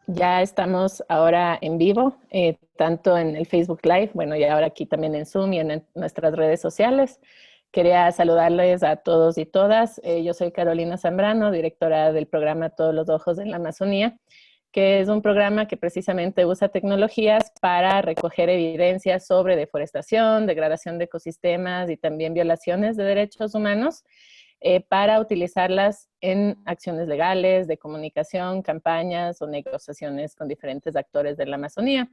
Ya estamos ahora en vivo, tanto en el Facebook Live, bueno, y ahora aquí también en Zoom y en nuestras redes sociales. Quería saludarles a todos y todas. Yo soy Carolina Zambrano, directora del programa Todos los Ojos en la Amazonía, que es un programa que precisamente usa tecnologías para recoger evidencias sobre deforestación, degradación de ecosistemas y también violaciones de derechos humanos para utilizarlas en acciones legales, de comunicación, campañas o negociaciones con diferentes actores de la Amazonía.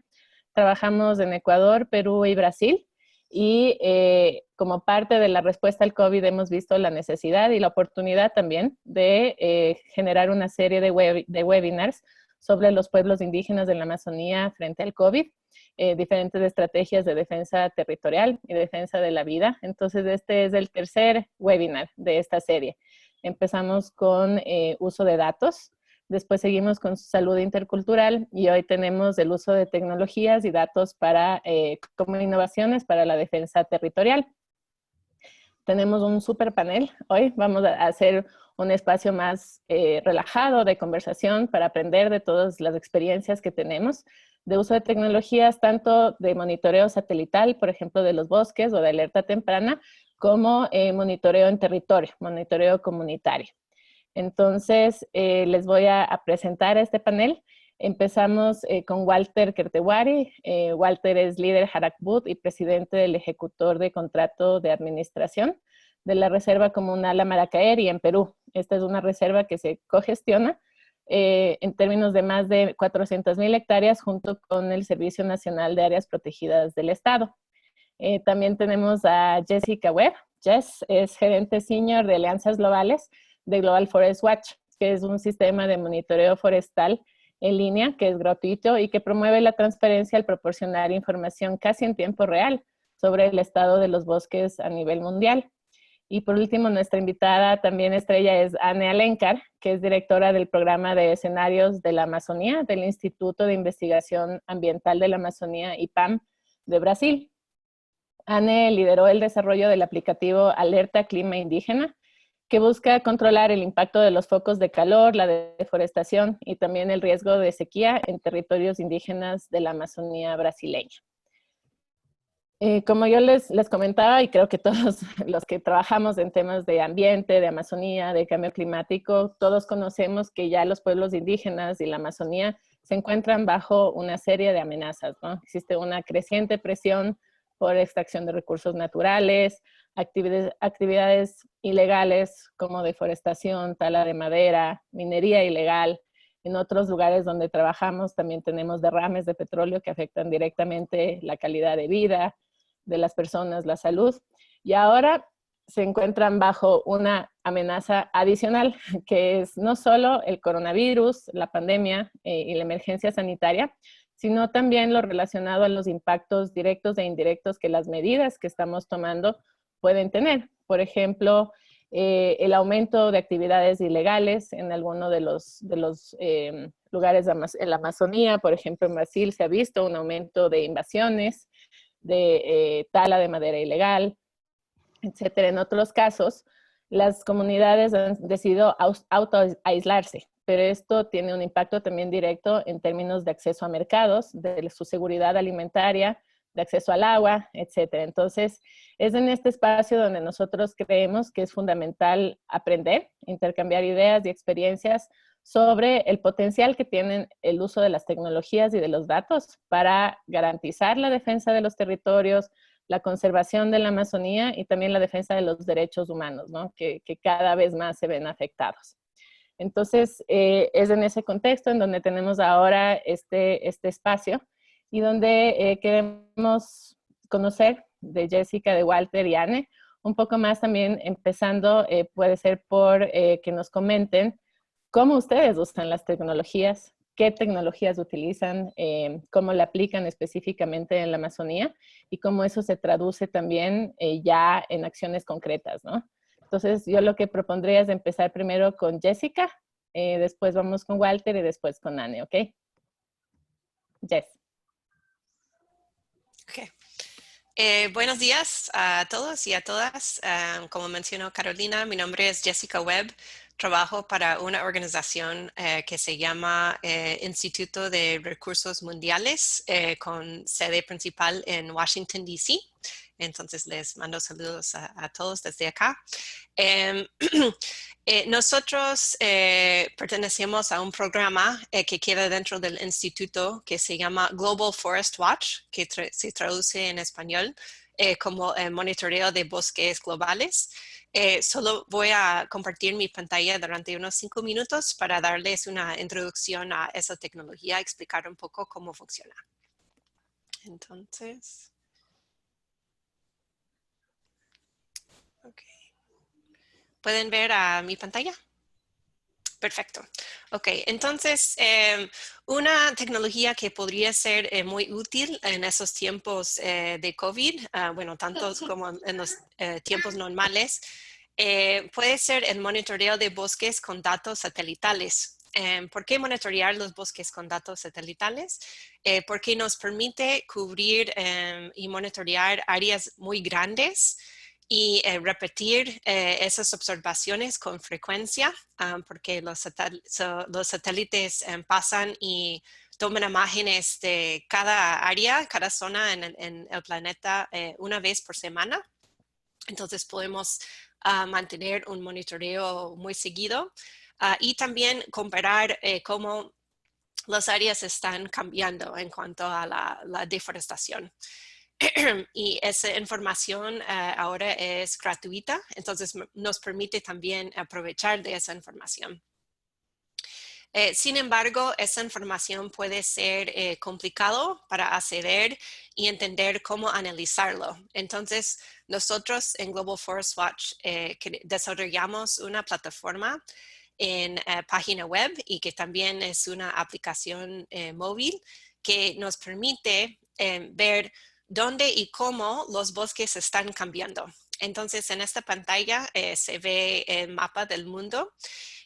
Trabajamos en Ecuador, Perú y Brasil y como parte de la respuesta al COVID hemos visto la necesidad y la oportunidad también de generar una serie de webinars sobre los pueblos indígenas de la Amazonía frente al COVID, diferentes estrategias de defensa territorial y defensa de la vida. Entonces, este es el tercer webinar de esta serie. Empezamos con uso de datos, después seguimos con salud intercultural y hoy tenemos el uso de tecnologías y datos para, como innovaciones para la defensa territorial. Tenemos un super panel. Hoy vamos a hacer un espacio más relajado de conversación para aprender de todas las experiencias que tenemos de uso de tecnologías, tanto de monitoreo satelital, por ejemplo, de los bosques o de alerta temprana, como monitoreo en territorio, monitoreo comunitario. Entonces, les voy a presentar este panel. Empezamos con Walter Kertewari. Walter es líder Harakbut y presidente del ejecutor de contrato de administración de la Reserva Comunal Amaracaeri en Perú. Esta es una reserva que se cogestiona en términos de más de 400,000 hectáreas junto con el Servicio Nacional de Áreas Protegidas del Estado. También tenemos a Jessica Webb. Jess es gerente senior de alianzas globales de Global Forest Watch, que es un sistema de monitoreo forestal en línea que es gratuito y que promueve la transparencia al proporcionar información casi en tiempo real sobre el estado de los bosques a nivel mundial. Y por último, nuestra invitada también estrella es Anne Alencar, que es directora del programa de escenarios de la Amazonía del Instituto de Investigación Ambiental de la Amazonía, IPAM, de Brasil. Anne lideró el desarrollo del aplicativo Alerta Clima Indígena, que busca controlar el impacto de los focos de calor, la deforestación y también el riesgo de sequía en territorios indígenas de la Amazonía brasileña. Como yo les comentaba, y creo que todos los que trabajamos en temas de ambiente, de Amazonía, de cambio climático, todos conocemos que ya los pueblos indígenas y la Amazonía se encuentran bajo una serie de amenazas, ¿no? Existe una creciente presión por extracción de recursos naturales, actividades ilegales como deforestación, tala de madera, minería ilegal. En otros lugares donde trabajamos también tenemos derrames de petróleo que afectan directamente la calidad de vida de las personas, la salud. Y ahora se encuentran bajo una amenaza adicional, que es no solo el coronavirus, la pandemia y la emergencia sanitaria, sino también lo relacionado a los impactos directos e indirectos que las medidas que estamos tomando pueden tener. Por ejemplo, el aumento de actividades ilegales en alguno de los lugares en la Amazonía, por ejemplo, en Brasil se ha visto un aumento de invasiones, de tala de madera ilegal, etcétera. En otros casos, las comunidades han decidido autoaislarse, pero esto tiene un impacto también directo en términos de acceso a mercados, de su seguridad alimentaria, de acceso al agua, etcétera. Entonces, es en este espacio donde nosotros creemos que es fundamental aprender, intercambiar ideas y experiencias sobre el potencial que tienen el uso de las tecnologías y de los datos para garantizar la defensa de los territorios, la conservación de la Amazonía y también la defensa de los derechos humanos, ¿no? que cada vez más se ven afectados. Entonces, es en ese contexto en donde tenemos ahora este espacio y donde queremos conocer de Jessica, de Walter y Anne un poco más también, empezando, puede ser por que nos comenten cómo ustedes usan las tecnologías, qué tecnologías utilizan, cómo la aplican específicamente en la Amazonía y cómo eso se traduce también ya en acciones concretas, ¿no? Entonces, yo lo que propondría es empezar primero con Jessica, después vamos con Walter y después con Anne, ¿ok? Jess. Okay. Buenos días a todos y a todas. Como mencionó Carolina, mi nombre es Jessica Webb. trabajo para una organización que se llama Instituto de Recursos Mundiales, con sede principal en Washington, D.C. Entonces les mando saludos a todos desde acá. Nosotros pertenecemos a un programa que queda dentro del instituto que se llama Global Forest Watch, que se traduce en español como monitoreo de bosques globales. Solo voy a compartir mi pantalla durante unos 5 minutos para darles una introducción a esa tecnología, explicar un poco cómo funciona. Entonces, ok. ¿Pueden ver a mi pantalla? Perfecto. Ok, entonces una tecnología que podría ser muy útil en esos tiempos de COVID, bueno, tantos como en los tiempos normales, puede ser el monitoreo de bosques con datos satelitales. ¿Por qué monitorear los bosques con datos satelitales? Porque nos permite cubrir y monitorear áreas muy grandes y repetir esas observaciones con frecuencia, porque los satélites pasan y toman imágenes de cada área, cada zona en el planeta una vez por semana. Entonces podemos mantener un monitoreo muy seguido y también comparar cómo las áreas están cambiando en cuanto a la deforestación. Y esa información ahora es gratuita, entonces nos permite también aprovechar de esa información. Sin embargo, esa información puede ser complicado para acceder y entender cómo analizarlo. Entonces, nosotros en Global Forest Watch desarrollamos una plataforma en página web y que también es una aplicación móvil que nos permite ver dónde y cómo los bosques están cambiando. Entonces, en esta pantalla se ve el mapa del mundo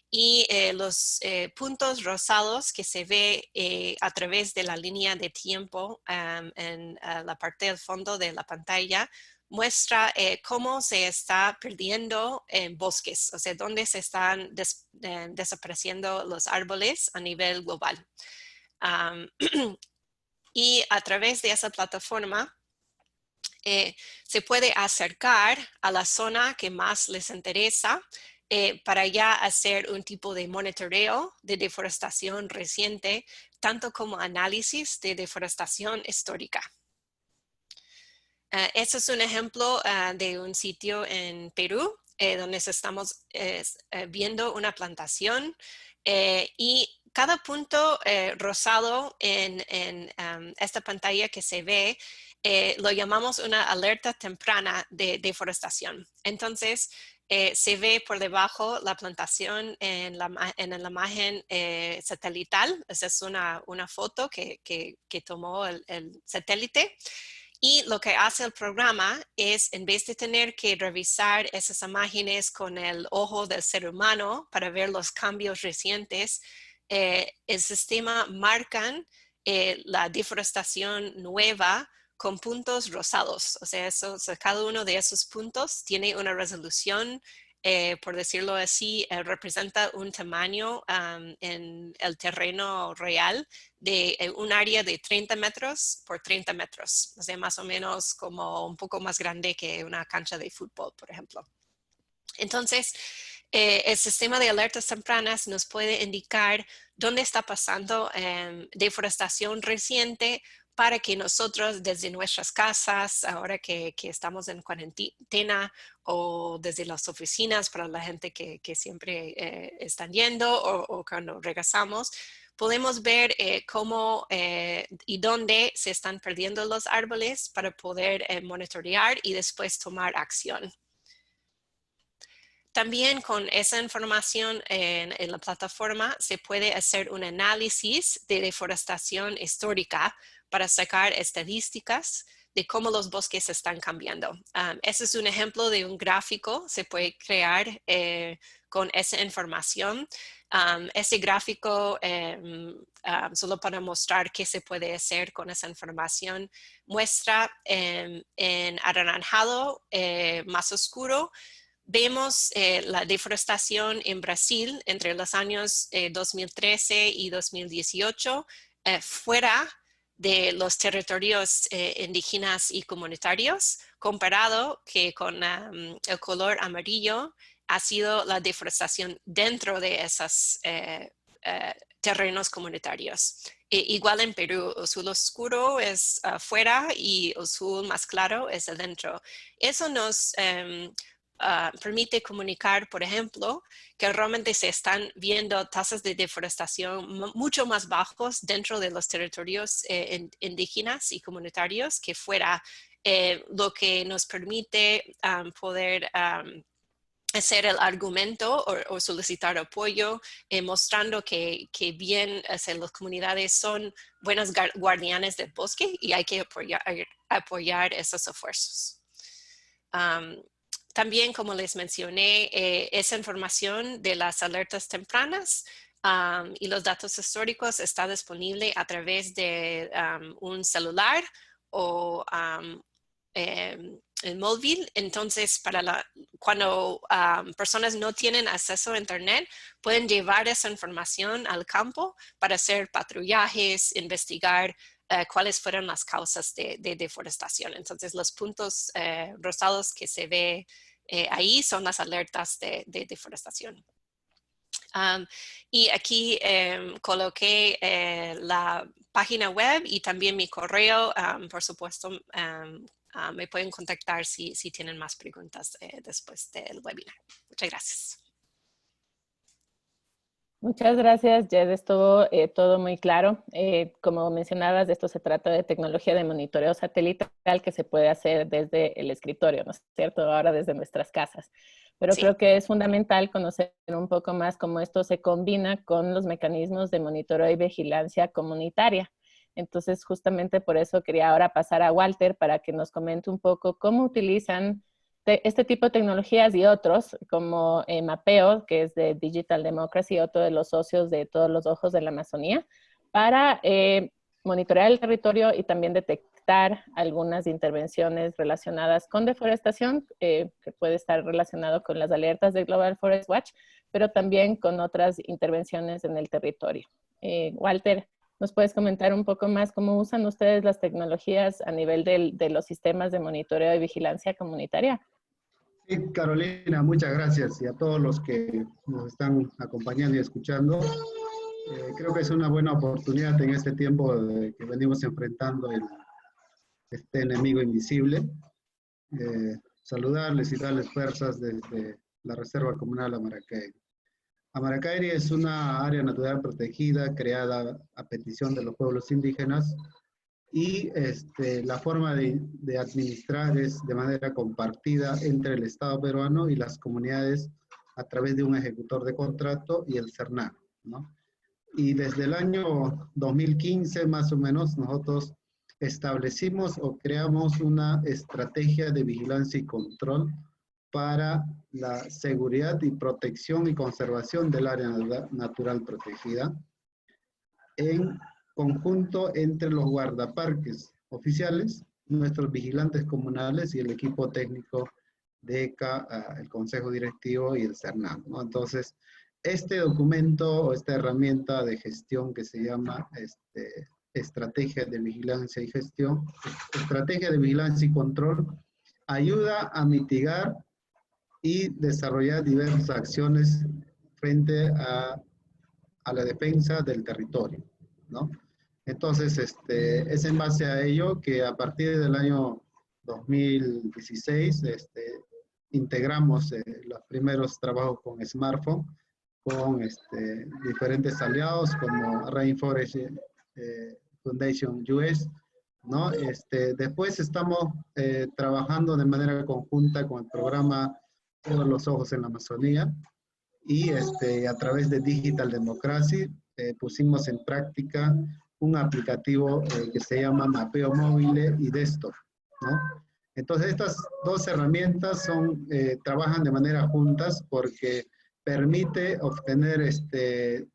y los puntos rosados que se ve a través de la línea de tiempo en la parte del fondo de la pantalla muestra cómo se está perdiendo bosques, o sea, dónde se están desapareciendo los árboles a nivel global. Y a través de esa plataforma se puede acercar a la zona que más les interesa para ya hacer un tipo de monitoreo de deforestación reciente, tanto como análisis de deforestación histórica. Este es un ejemplo de un sitio en Perú donde estamos viendo una plantación y cada punto rosado en esta pantalla que se ve lo llamamos una alerta temprana de deforestación. Entonces, se ve por debajo la plantación en la imagen satelital. Esa es una foto que tomó el satélite. Y lo que hace el programa es, en vez de tener que revisar esas imágenes con el ojo del ser humano para ver los cambios recientes, el sistema marca la deforestación nueva con puntos rosados. O sea, cada uno de esos puntos tiene una resolución, por decirlo así, representa un tamaño en el terreno real de un área de 30 metros por 30 metros. O sea, más o menos como un poco más grande que una cancha de fútbol, por ejemplo. Entonces, el sistema de alertas tempranas nos puede indicar dónde está pasando deforestación reciente para que nosotros desde nuestras casas, ahora que estamos en cuarentena, o desde las oficinas para la gente que siempre están yendo o cuando regresamos, podemos ver cómo y dónde se están perdiendo los árboles para poder monitorear y después tomar acción. También con esa información en la plataforma se puede hacer un análisis de deforestación histórica para sacar estadísticas de cómo los bosques están cambiando. Ese es un ejemplo de un gráfico, se puede crear con esa información. Ese gráfico, solo para mostrar qué se puede hacer con esa información, muestra en anaranjado más oscuro vemos la deforestación en Brasil entre los años 2013 y 2018 fuera de los territorios indígenas y comunitarios, comparado que con el color amarillo ha sido la deforestación dentro de esos terrenos comunitarios. Igual en Perú, azul oscuro es afuera y azul más claro es adentro. Eso nos permite comunicar, por ejemplo, que realmente se están viendo tasas de deforestación mucho más bajos dentro de los territorios indígenas y comunitarios que fuera, lo que nos permite poder hacer el argumento o solicitar apoyo, mostrando que bien las comunidades son buenas guardianes del bosque y hay que apoyar esos esfuerzos. También, como les mencioné, esa información de las alertas tempranas y los datos históricos está disponible a través de un celular o el móvil. Entonces, cuando personas no tienen acceso a internet, pueden llevar esa información al campo para hacer patrullajes, investigar cuáles fueron las causas de deforestación. Entonces, los puntos rosados que se ve ahí son las alertas de deforestación. Y aquí coloqué la página web y también mi correo. Por supuesto, me pueden contactar si tienen más preguntas después del webinar. Muchas gracias. Muchas gracias, Jed. Estuvo todo muy claro. Como mencionabas, esto se trata de tecnología de monitoreo satelital que se puede hacer desde el escritorio, ¿no es cierto? Ahora desde nuestras casas. Pero sí, creo que es fundamental conocer un poco más cómo esto se combina con los mecanismos de monitoreo y vigilancia comunitaria. Entonces, justamente por eso quería ahora pasar a Walter para que nos comente un poco cómo utilizan este tipo de tecnologías y otros, como Mapeo, que es de Digital Democracy, otro de los socios de Todos los Ojos de la Amazonía, para monitorear el territorio y también detectar algunas intervenciones relacionadas con deforestación, que puede estar relacionado con las alertas de Global Forest Watch, pero también con otras intervenciones en el territorio. Walter, ¿nos puedes comentar un poco más cómo usan ustedes las tecnologías a nivel de los sistemas de monitoreo y vigilancia comunitaria? Sí, Carolina, muchas gracias. Y a todos los que nos están acompañando y escuchando, creo que es una buena oportunidad en este tiempo que venimos enfrentando este enemigo invisible. Saludarles y darles fuerzas desde la Reserva Comunal Amaracairi. Amaracairi es una área natural protegida creada a petición de los pueblos indígenas y la forma de administrar es de manera compartida entre el Estado peruano y las comunidades a través de un ejecutor de contrato y el CERNAC, ¿no? Y desde el año 2015 más o menos nosotros establecimos o creamos una estrategia de vigilancia y control para la seguridad y protección y conservación del área natural protegida en conjunto entre los guardaparques oficiales, nuestros vigilantes comunales y el equipo técnico de ECA, el Consejo Directivo y el CERNAC, ¿no? Entonces, este documento o esta herramienta de gestión que se llama Estrategia de Vigilancia y Gestión, Estrategia de Vigilancia y Control, ayuda a mitigar y desarrollar diversas acciones frente a la defensa del territorio, ¿no? Entonces, es en base a ello que a partir del año 2016 integramos los primeros trabajos con smartphone, con diferentes aliados como Rainforest Foundation US, ¿no? Después estamos trabajando de manera conjunta con el programa Todos los Ojos en la Amazonía y a través de Digital Democracy pusimos en práctica un aplicativo que se llama Mapeo Móvil y Desktop, ¿no? Entonces estas dos herramientas trabajan de manera juntas porque permite obtener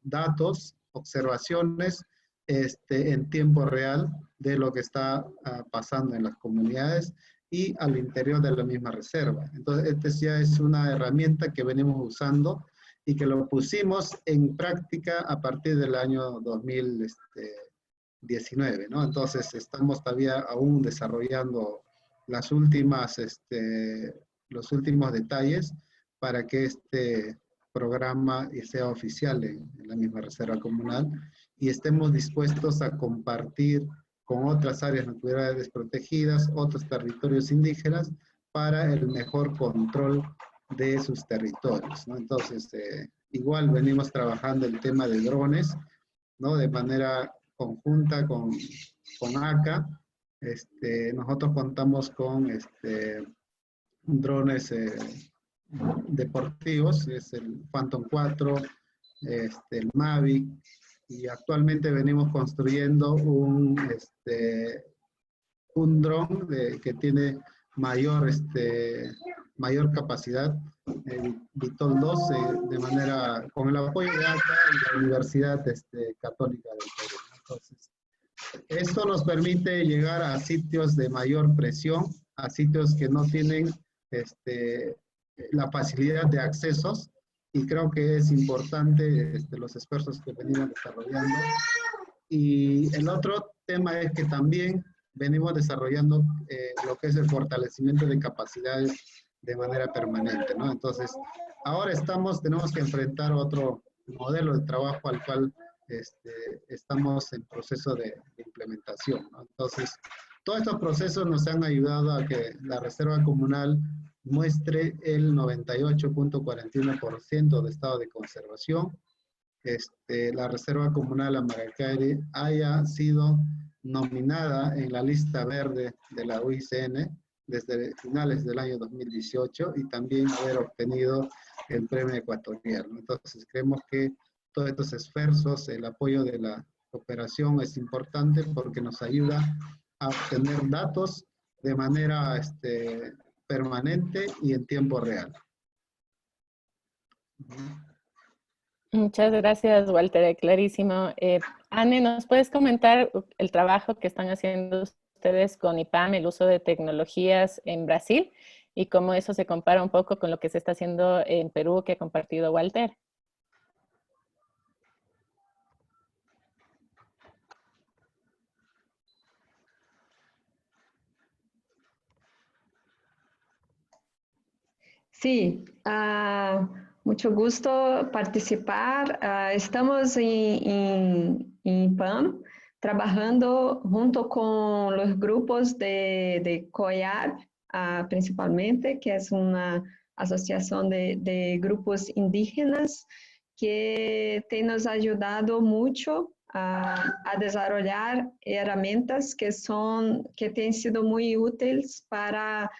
datos, observaciones en tiempo real de lo que está pasando en las comunidades y al interior de la misma reserva. Entonces, esta ya es una herramienta que venimos usando y que lo pusimos en práctica a partir del año 2019, ¿no? Entonces, estamos todavía aún desarrollando las últimas, los últimos detalles para que este programa sea oficial en la misma reserva comunal y estemos dispuestos a compartir con otras áreas naturales protegidas, otros territorios indígenas, para el mejor control de sus territorios, ¿no? Entonces, igual venimos trabajando el tema de drones, ¿no? De manera conjunta con ACA. Nosotros contamos con drones deportivos, es el Phantom 4, el Mavic, y actualmente venimos construyendo un dron que tiene mayor, mayor capacidad, Vitol 2, de manera, con el apoyo de ACA y la Universidad Católica del Perú. Entonces, esto nos permite llegar a sitios de mayor presión, a sitios que no tienen la facilidad de accesos, y creo que es importante los esfuerzos que venimos desarrollando. Y el otro tema es que también venimos desarrollando lo que es el fortalecimiento de capacidades de manera permanente, ¿no? Entonces, ahora tenemos que enfrentar otro modelo de trabajo al cual estamos en proceso de implementación, ¿no? Entonces, todos estos procesos nos han ayudado a que la Reserva Comunal muestre el 98.41% de estado de conservación. La Reserva Comunal Amaracay haya sido nominada en la lista verde de la UICN desde finales del año 2018 y también haber obtenido el premio ecuatoriano. Entonces, creemos que todos estos esfuerzos, el apoyo de la cooperación es importante porque nos ayuda a obtener datos de manera permanente y en tiempo real. Muchas gracias, Walter, clarísimo. Anne, ¿nos puedes comentar el trabajo que están haciendo ustedes con IPAM, el uso de tecnologías en Brasil, y cómo eso se compara un poco con lo que se está haciendo en Perú que ha compartido Walter? Sí, mucho gusto participar. Estamos en IPAM trabajando junto con los grupos de COIAD, principalmente, que es una asociación de grupos indígenas que nos ha ayudado mucho a desarrollar herramientas que han sido muy útiles para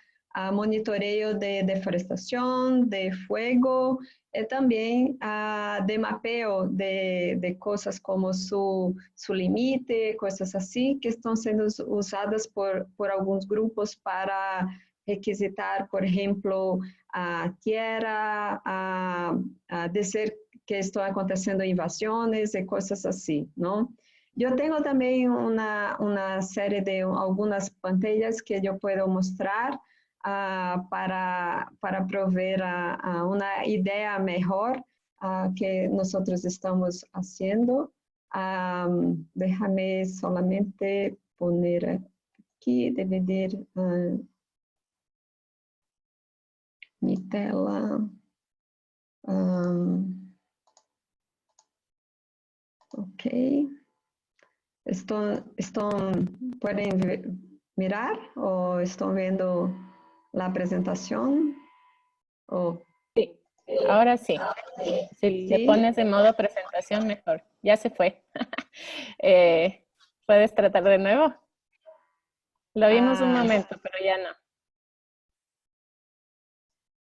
monitoreo de deforestación, de fuego, y también de mapeo de cosas como su límite, cosas así, que están siendo usadas por algunos grupos para requisitar, por ejemplo, a tierra, a decir que están aconteciendo invasiones y cosas así, ¿no? Yo tengo también una serie de algunas pantallas que yo puedo mostrar para proveer una idea mejor que nosotros estamos haciendo. Déjame solamente poner aquí, dividir mi tela. Ok. ¿Pueden mirar o están viendo la presentación? Sí, ahora sí. Si le pones en modo presentación, mejor. Ya se fue. ¿Puedes tratar de nuevo? Lo vimos un momento, pero ya no.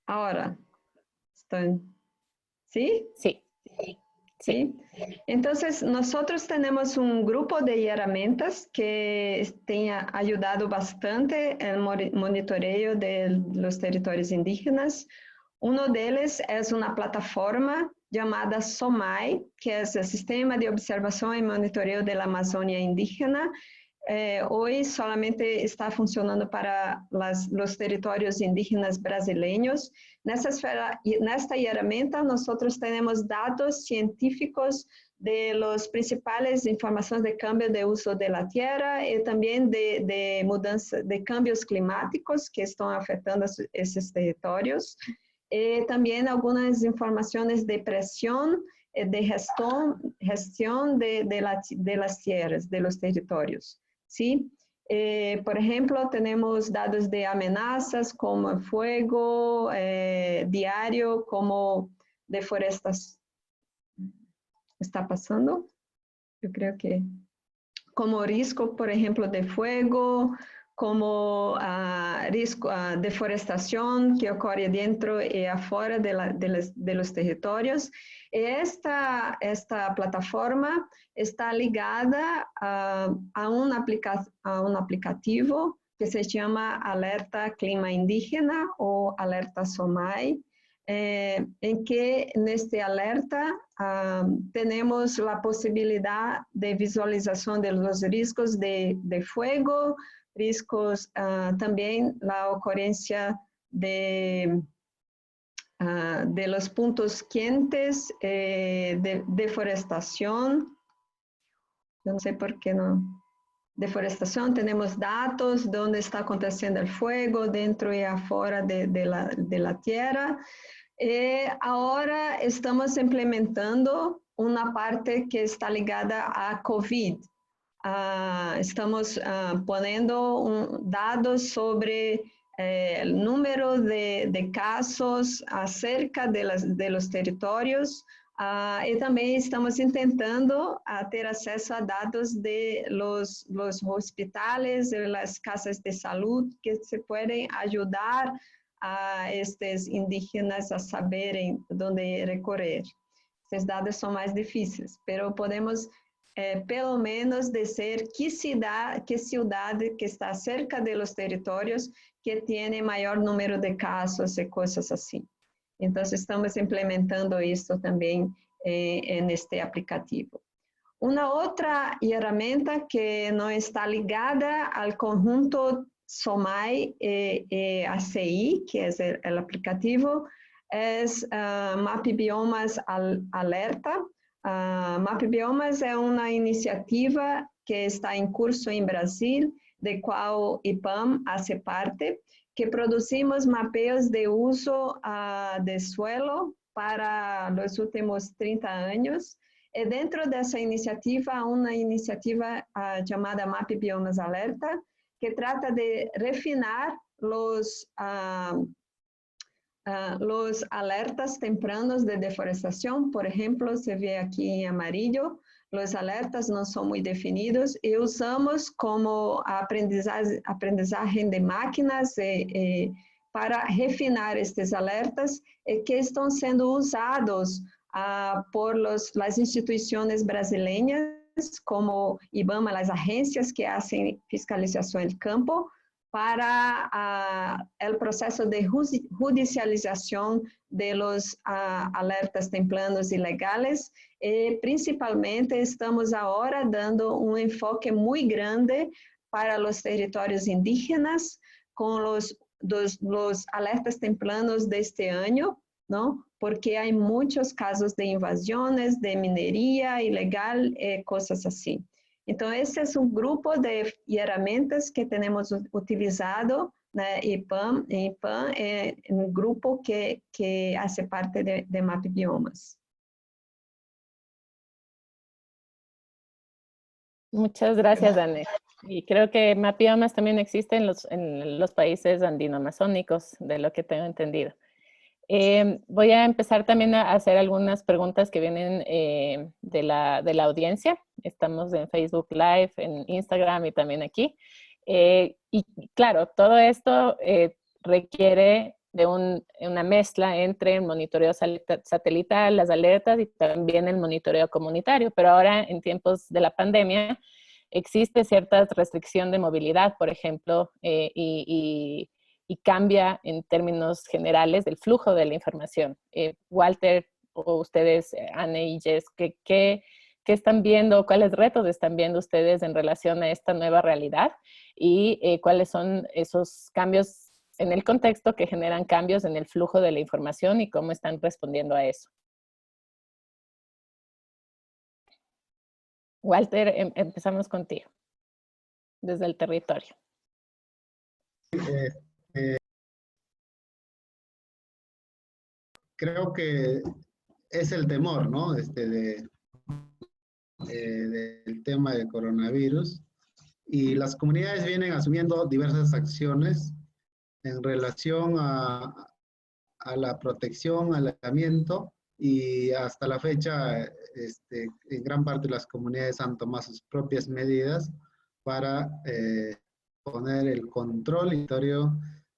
Ahora. ¿Sí? Sí. Sí. Entonces, nosotros tenemos un grupo de herramientas que ha ayudado bastante en el monitoreo de los territorios indígenas. Uno de ellos es una plataforma llamada SOMAI, que es el Sistema de Observación y Monitoreo de la Amazonia Indígena. hoy solamente está funcionando para los territorios indígenas brasileños. Nesta herramienta nosotros tenemos datos científicos de las principales informaciones de cambio de uso de la tierra y también de mudanza, de cambios climáticos que están afectando esos territorios. También algunas informaciones de presión, de gestión de las tierras, de los territorios. ¿Sí? Por ejemplo, tenemos datos de amenazas como fuego diario, como deforestación. ¿Está pasando? Yo creo que como riesgo, por ejemplo, de fuego, como riesgo, deforestación que ocurre dentro y afuera de los territorios. Esta plataforma está ligada a un aplicativo que se llama Alerta Clima Indígena o Alerta SOMAI, en que en este alerta tenemos la posibilidad de visualización de los riesgos de fuego, riesgos también la ocurrencia de los puntos quentes, de deforestación. Yo no sé por qué no. Deforestación, tenemos datos de dónde está aconteciendo el fuego dentro y afuera de la tierra. Ahora estamos implementando una parte que está ligada a COVID. Estamos poniendo dados sobre el número de casos acerca de los territorios. Y también estamos intentando ter acesso a dados de los hospitales, de las casas de salud, que se pueden ayudar a estes indígenas a saberem dónde recorrer. Esses dados são mais difíceis, mas podemos pelo menos dizer que cidade que está cerca de los territórios que tem maior número de casos e coisas assim. Então, estamos implementando isso também neste aplicativo. Uma outra ferramenta que não está ligada ao conjunto SOMAI e ACI, que é o aplicativo, é MapBiomas Alerta. MapBiomas é uma iniciativa que está em curso em Brasil, de qual IPAM hace parte, que produzimos mapeios de uso de suelo para os últimos 30 anos. E dentro dessa iniciativa, uma iniciativa chamada MapBiomas Alerta, que trata de refinar los alertas tempranos de deforestación. Por ejemplo, se ve aquí en amarillo, los alertas no son muy definidos y usamos como aprendizaje de máquinas para refinar estes alertas que estão sendo usados por las instituições brasileiras, como IBAMA, as agências que fazem fiscalização em campo, para o processo de judicialização de los alertas tempranos ilegales. E principalmente estamos agora dando um enfoque muito grande para os territórios indígenas com os alertas tempranos deste ano, não? Porque há muitos casos de invasões, de mineria ilegal e coisas assim. Então, esse é um grupo de ferramentas que temos utilizado na IPAM. IPAM é um grupo que faz parte de MapBiomas. Muchas gracias, Anne. Y creo que MapBiomas también existe en los países andino-amazónicos, de lo que tengo entendido. Voy a empezar también a hacer algunas preguntas que vienen de la audiencia. Estamos en Facebook Live, en Instagram y también aquí. Y claro, todo esto requiere de una mezcla entre el monitoreo satelital, las alertas y también el monitoreo comunitario. Pero ahora, en tiempos de la pandemia, existe cierta restricción de movilidad, por ejemplo, y cambia en términos generales el flujo de la información. Walter, o ustedes, Anne y Jess, ¿qué qué están viendo, cuáles retos están viendo ustedes en relación a esta nueva realidad y cuáles son esos cambios en el contexto que generan cambios en el flujo de la información y cómo están respondiendo a eso. Walter, empezamos contigo, desde el territorio. Creo que es el temor, ¿no? Del tema del coronavirus. Y las comunidades vienen asumiendo diversas acciones en relación a la protección, al aislamiento, y hasta la fecha, en gran parte de las comunidades han tomado sus propias medidas para poner el control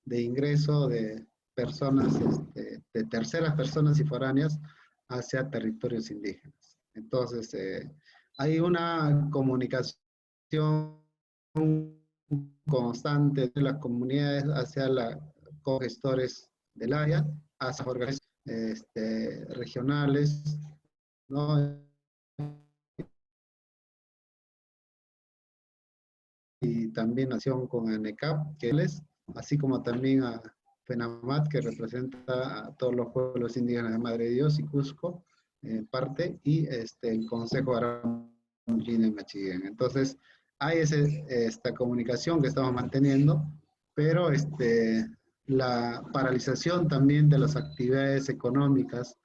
de ingreso de personas, de terceras personas y foráneas hacia territorios indígenas. Entonces, hay una comunicación constante de las comunidades hacia los cogestores del área, hacia organizaciones regionales, ¿no? Y también acción con ANECAP, que es, así como también a FENAMAT, que representa a todos los pueblos indígenas de Madre de Dios y Cusco, parte, y el Consejo Aramuyina y Machiguén. Entonces, hay esta comunicación que estamos manteniendo, pero la paralización también de las actividades económicas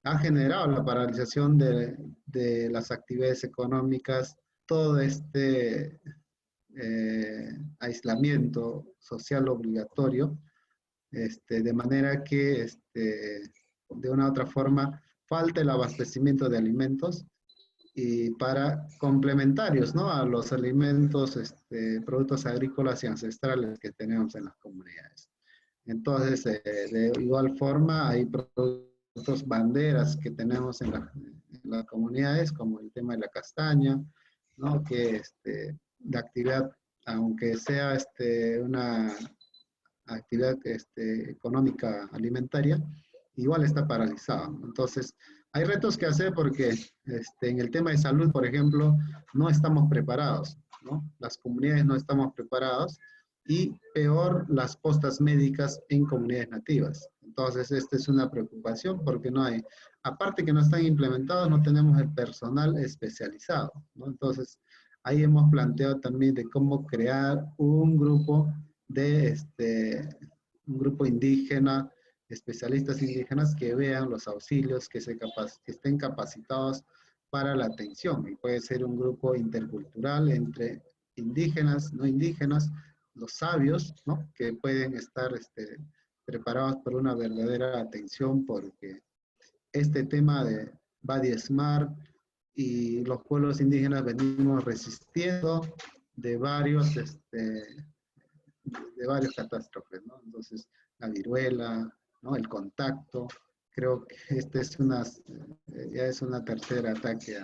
ha generado la paralización de las actividades económicas, todo aislamiento social obligatorio, de manera que de una u otra forma falta el abastecimiento de alimentos y para complementarios, ¿no?, a los alimentos, productos agrícolas y ancestrales que tenemos en las comunidades. Entonces, de igual forma, hay productos banderas que tenemos en las comunidades, como el tema de la castaña, ¿no?, que la actividad, aunque sea una actividad económica alimentaria, igual está paralizada. Entonces, hay retos que hacer porque en el tema de salud, por ejemplo, no estamos preparados, ¿no? Las comunidades no estamos preparados, y peor, las postas médicas en comunidades nativas. Entonces, esta es una preocupación porque no hay, aparte que no están implementados, no tenemos el personal especializado, ¿no? Entonces, ahí hemos planteado también de cómo crear un grupo un grupo indígena, especialistas indígenas que vean los auxilios, que estén capacitados para la atención. Y puede ser un grupo intercultural entre indígenas, no indígenas, los sabios, ¿no?, que pueden estar preparados por una verdadera atención, porque este tema va a diezmar, y los pueblos indígenas venimos resistiendo de varios catástrofes, ¿no? Entonces, la viruela, ¿no?, el contacto, creo que ya es una tercera ataque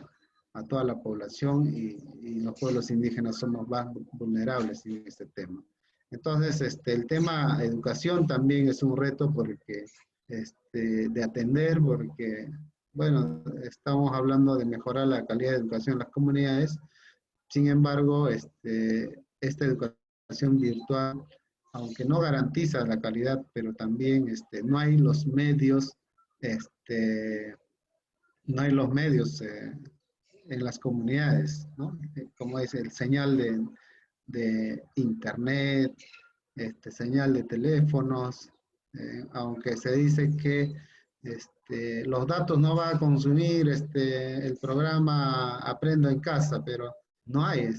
a toda la población, y los pueblos indígenas somos más vulnerables en este tema. Entonces, el tema educación también es un reto porque, de atender, porque, bueno, estamos hablando de mejorar la calidad de educación en las comunidades. Sin embargo, esta educación virtual, aunque no garantiza la calidad, pero también no hay los medios, no hay los medios en las comunidades, ¿no? Como es el señal de internet, señal de teléfonos, aunque se dice que los datos no va a consumir el programa Aprendo en Casa, pero no hay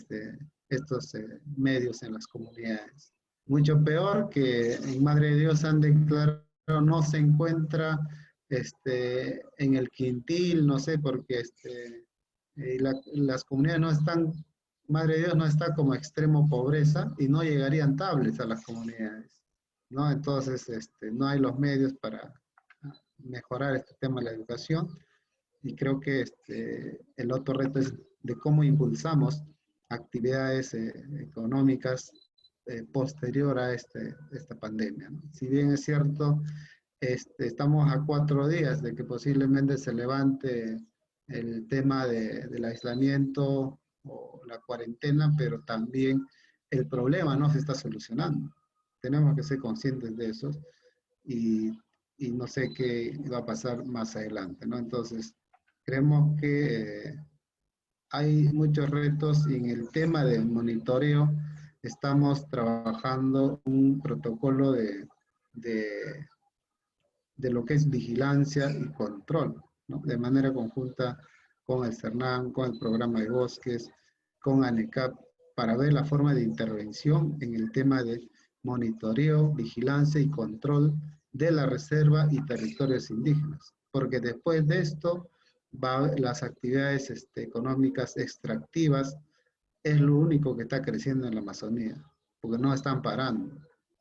estos medios en las comunidades. Mucho peor, que en Madre de Dios han declarado no se encuentra en el quintil, no sé, porque las comunidades no están, Madre de Dios no está como extremo pobreza, y no llegarían tablets a las comunidades, ¿no? Entonces, no hay los medios para mejorar este tema de la educación, y creo que el otro reto es de cómo impulsamos actividades económicas posterior a esta pandemia, ¿no? Si bien es cierto, estamos a 4 días de que posiblemente se levante el tema del aislamiento o la cuarentena, pero también el problema no se está solucionando. Tenemos que ser conscientes de eso y, y no sé qué va a pasar más adelante, ¿no? Entonces, creemos que hay muchos retos y en el tema del monitoreo estamos trabajando un protocolo de, de lo que es vigilancia y control, ¿no? De manera conjunta con el CERNAM, con el programa de bosques, con ANECAP, para ver la forma de intervención en el tema de monitoreo, vigilancia y control de la reserva y territorios indígenas. Porque después de esto, las actividades económicas extractivas es lo único que está creciendo en la Amazonía, porque no están parando,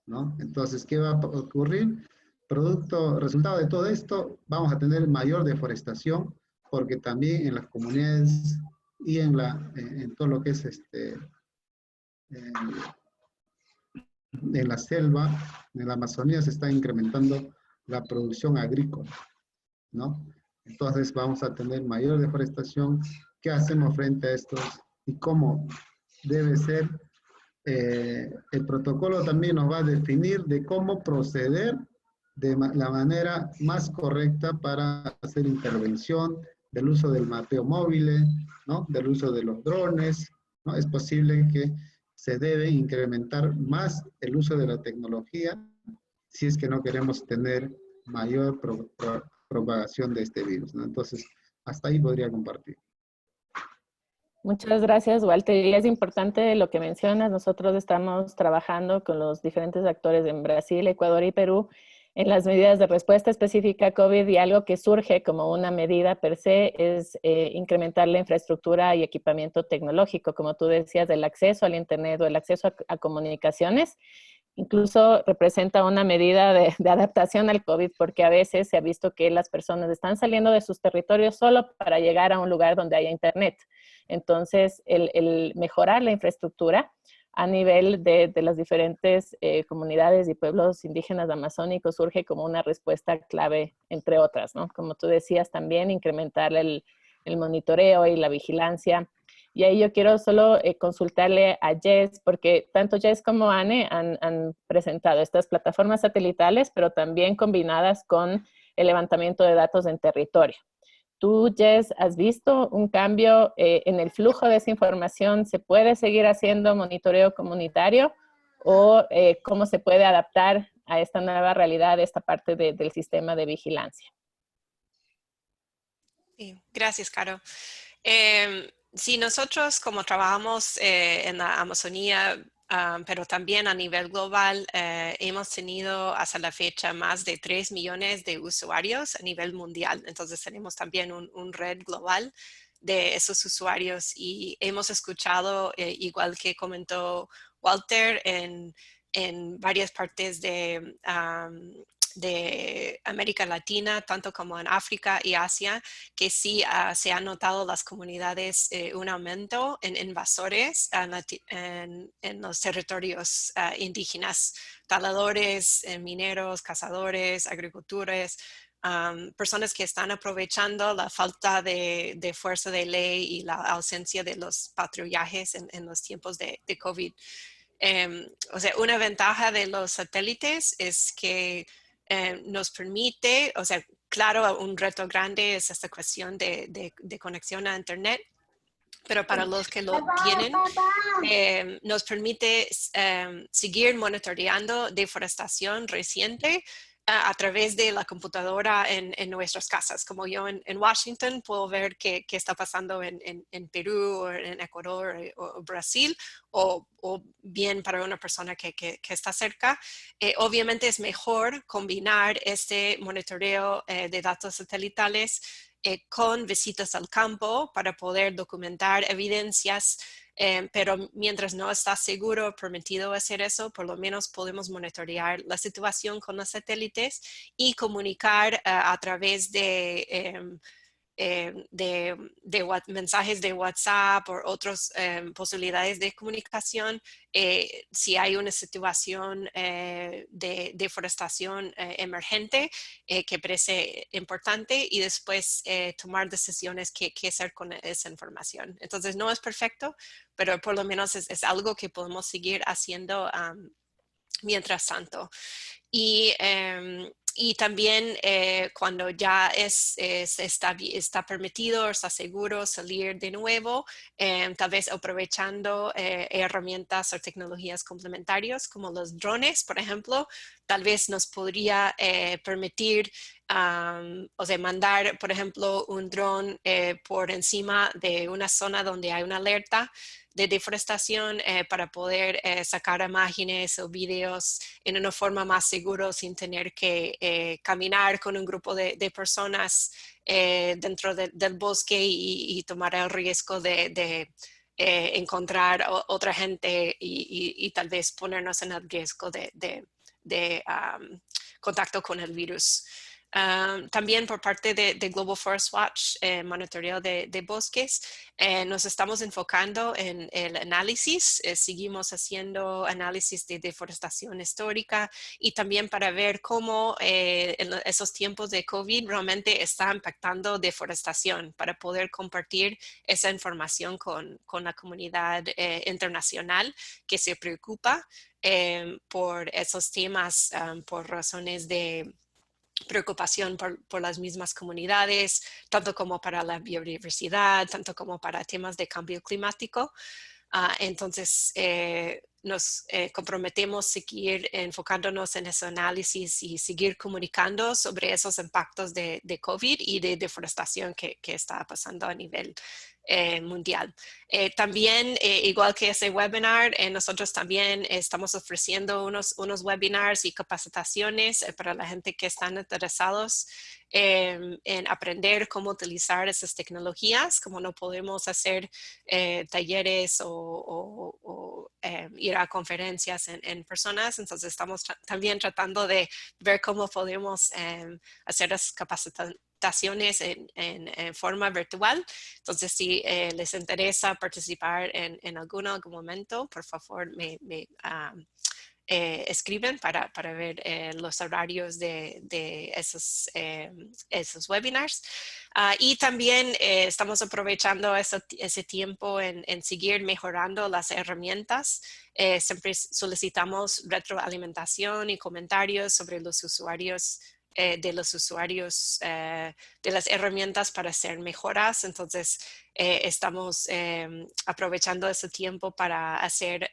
¿no? Entonces, ¿qué va a ocurrir? Resultado de todo esto, vamos a tener mayor deforestación, porque también en las comunidades y en todo lo que es en la selva, en la Amazonía se está incrementando la producción agrícola, ¿no? Entonces vamos a tener mayor deforestación. ¿Qué hacemos frente a esto? Y cómo debe ser. El protocolo también nos va a definir de cómo proceder de la manera más correcta para hacer intervención, del uso del mapeo móvil, ¿no? Del uso de los drones, ¿no? Es posible que se debe incrementar más el uso de la tecnología si es que no queremos tener mayor propagación de este virus, ¿no? Entonces, hasta ahí podría compartir. Muchas gracias, Walter. Y es importante lo que mencionas. Nosotros estamos trabajando con los diferentes actores en Brasil, Ecuador y Perú en las medidas de respuesta específica a COVID, y algo que surge como una medida per se es incrementar la infraestructura y equipamiento tecnológico, como tú decías, del acceso al Internet o el acceso a comunicaciones. Incluso representa una medida de adaptación al COVID, porque a veces se ha visto que las personas están saliendo de sus territorios solo para llegar a un lugar donde haya Internet. Entonces, el mejorar la infraestructura a nivel de las diferentes comunidades y pueblos indígenas amazónicos surge como una respuesta clave, entre otras, ¿no? Como tú decías, también incrementar el monitoreo y la vigilancia. Y ahí yo quiero solo consultarle a Jess, porque tanto Jess como Anne han presentado estas plataformas satelitales, pero también combinadas con el levantamiento de datos en territorio. ¿Tú, Jess, has visto un cambio en el flujo de esa información? ¿Se puede seguir haciendo monitoreo comunitario? ¿O cómo se puede adaptar a esta nueva realidad, esta parte del sistema de vigilancia? Sí, gracias, Caro. Sí, nosotros como trabajamos en la Amazonía, pero también a nivel global, hemos tenido hasta la fecha más de 3 millones de usuarios a nivel mundial. Entonces tenemos también un red global de esos usuarios y hemos escuchado, igual que comentó Walter, en varias partes de América Latina, tanto como en África y Asia, que sí se han notado las comunidades un aumento en invasores en los territorios indígenas, taladores, mineros, cazadores, agricultores, personas que están aprovechando la falta de fuerza de ley y la ausencia de los patrullajes en los tiempos de COVID. O sea, una ventaja de los satélites es que nos permite, o sea, claro, un reto grande es esta cuestión de conexión a Internet, pero para los que lo tienen, nos permite seguir monitoreando deforestación reciente a través de la computadora en nuestras casas. Como yo en Washington puedo ver qué está pasando en Perú o en Ecuador o Brasil, o bien para una persona que está cerca. Obviamente es mejor combinar este monitoreo de datos satelitales con visitas al campo para poder documentar evidencias, pero mientras no está seguro permitido hacer eso, por lo menos podemos monitorear la situación con los satélites y comunicar a través de mensajes de WhatsApp o otras posibilidades de comunicación si hay una situación de deforestación emergente que parece importante y después tomar decisiones qué hacer con esa información. Entonces no es perfecto, pero por lo menos es algo que podemos seguir haciendo mientras tanto. Y también cuando ya está permitido, está seguro salir de nuevo, tal vez aprovechando herramientas o tecnologías complementarias como los drones, por ejemplo, tal vez nos podría permitir o sea, mandar, por ejemplo, un dron por encima de una zona donde hay una alerta de deforestación para poder sacar imágenes o videos en una forma más segura sin tener que caminar con un grupo de personas dentro del bosque y tomar el riesgo de encontrar otra gente y tal vez ponernos en el riesgo de contacto con el virus. También por parte de Global Forest Watch, monitoreo de bosques, nos estamos enfocando en el análisis, seguimos haciendo análisis de deforestación histórica y también para ver cómo en esos tiempos de COVID realmente está impactando deforestación para poder compartir esa información con la comunidad internacional que se preocupa por esos temas por razones de preocupación por las mismas comunidades, tanto como para la biodiversidad, tanto como para temas de cambio climático. Entonces, nos comprometemos a seguir enfocándonos en ese análisis y seguir comunicando sobre esos impactos de COVID y de deforestación que está pasando a nivel mundial. También, igual que ese webinar, nosotros también estamos ofreciendo unos webinars y capacitaciones para la gente que están interesados en aprender cómo utilizar esas tecnologías, como no podemos hacer talleres o ir a conferencias en personas. Entonces estamos también tratando de ver cómo podemos hacer las capacitaciones en forma virtual. Entonces, si les interesa participar en algún momento, por favor me escriben para ver los horarios de esos webinars. Y también estamos aprovechando ese tiempo en seguir mejorando las herramientas. Siempre solicitamos retroalimentación y comentarios sobre los usuarios de las herramientas para hacer mejoras. Entonces, estamos aprovechando ese tiempo para hacer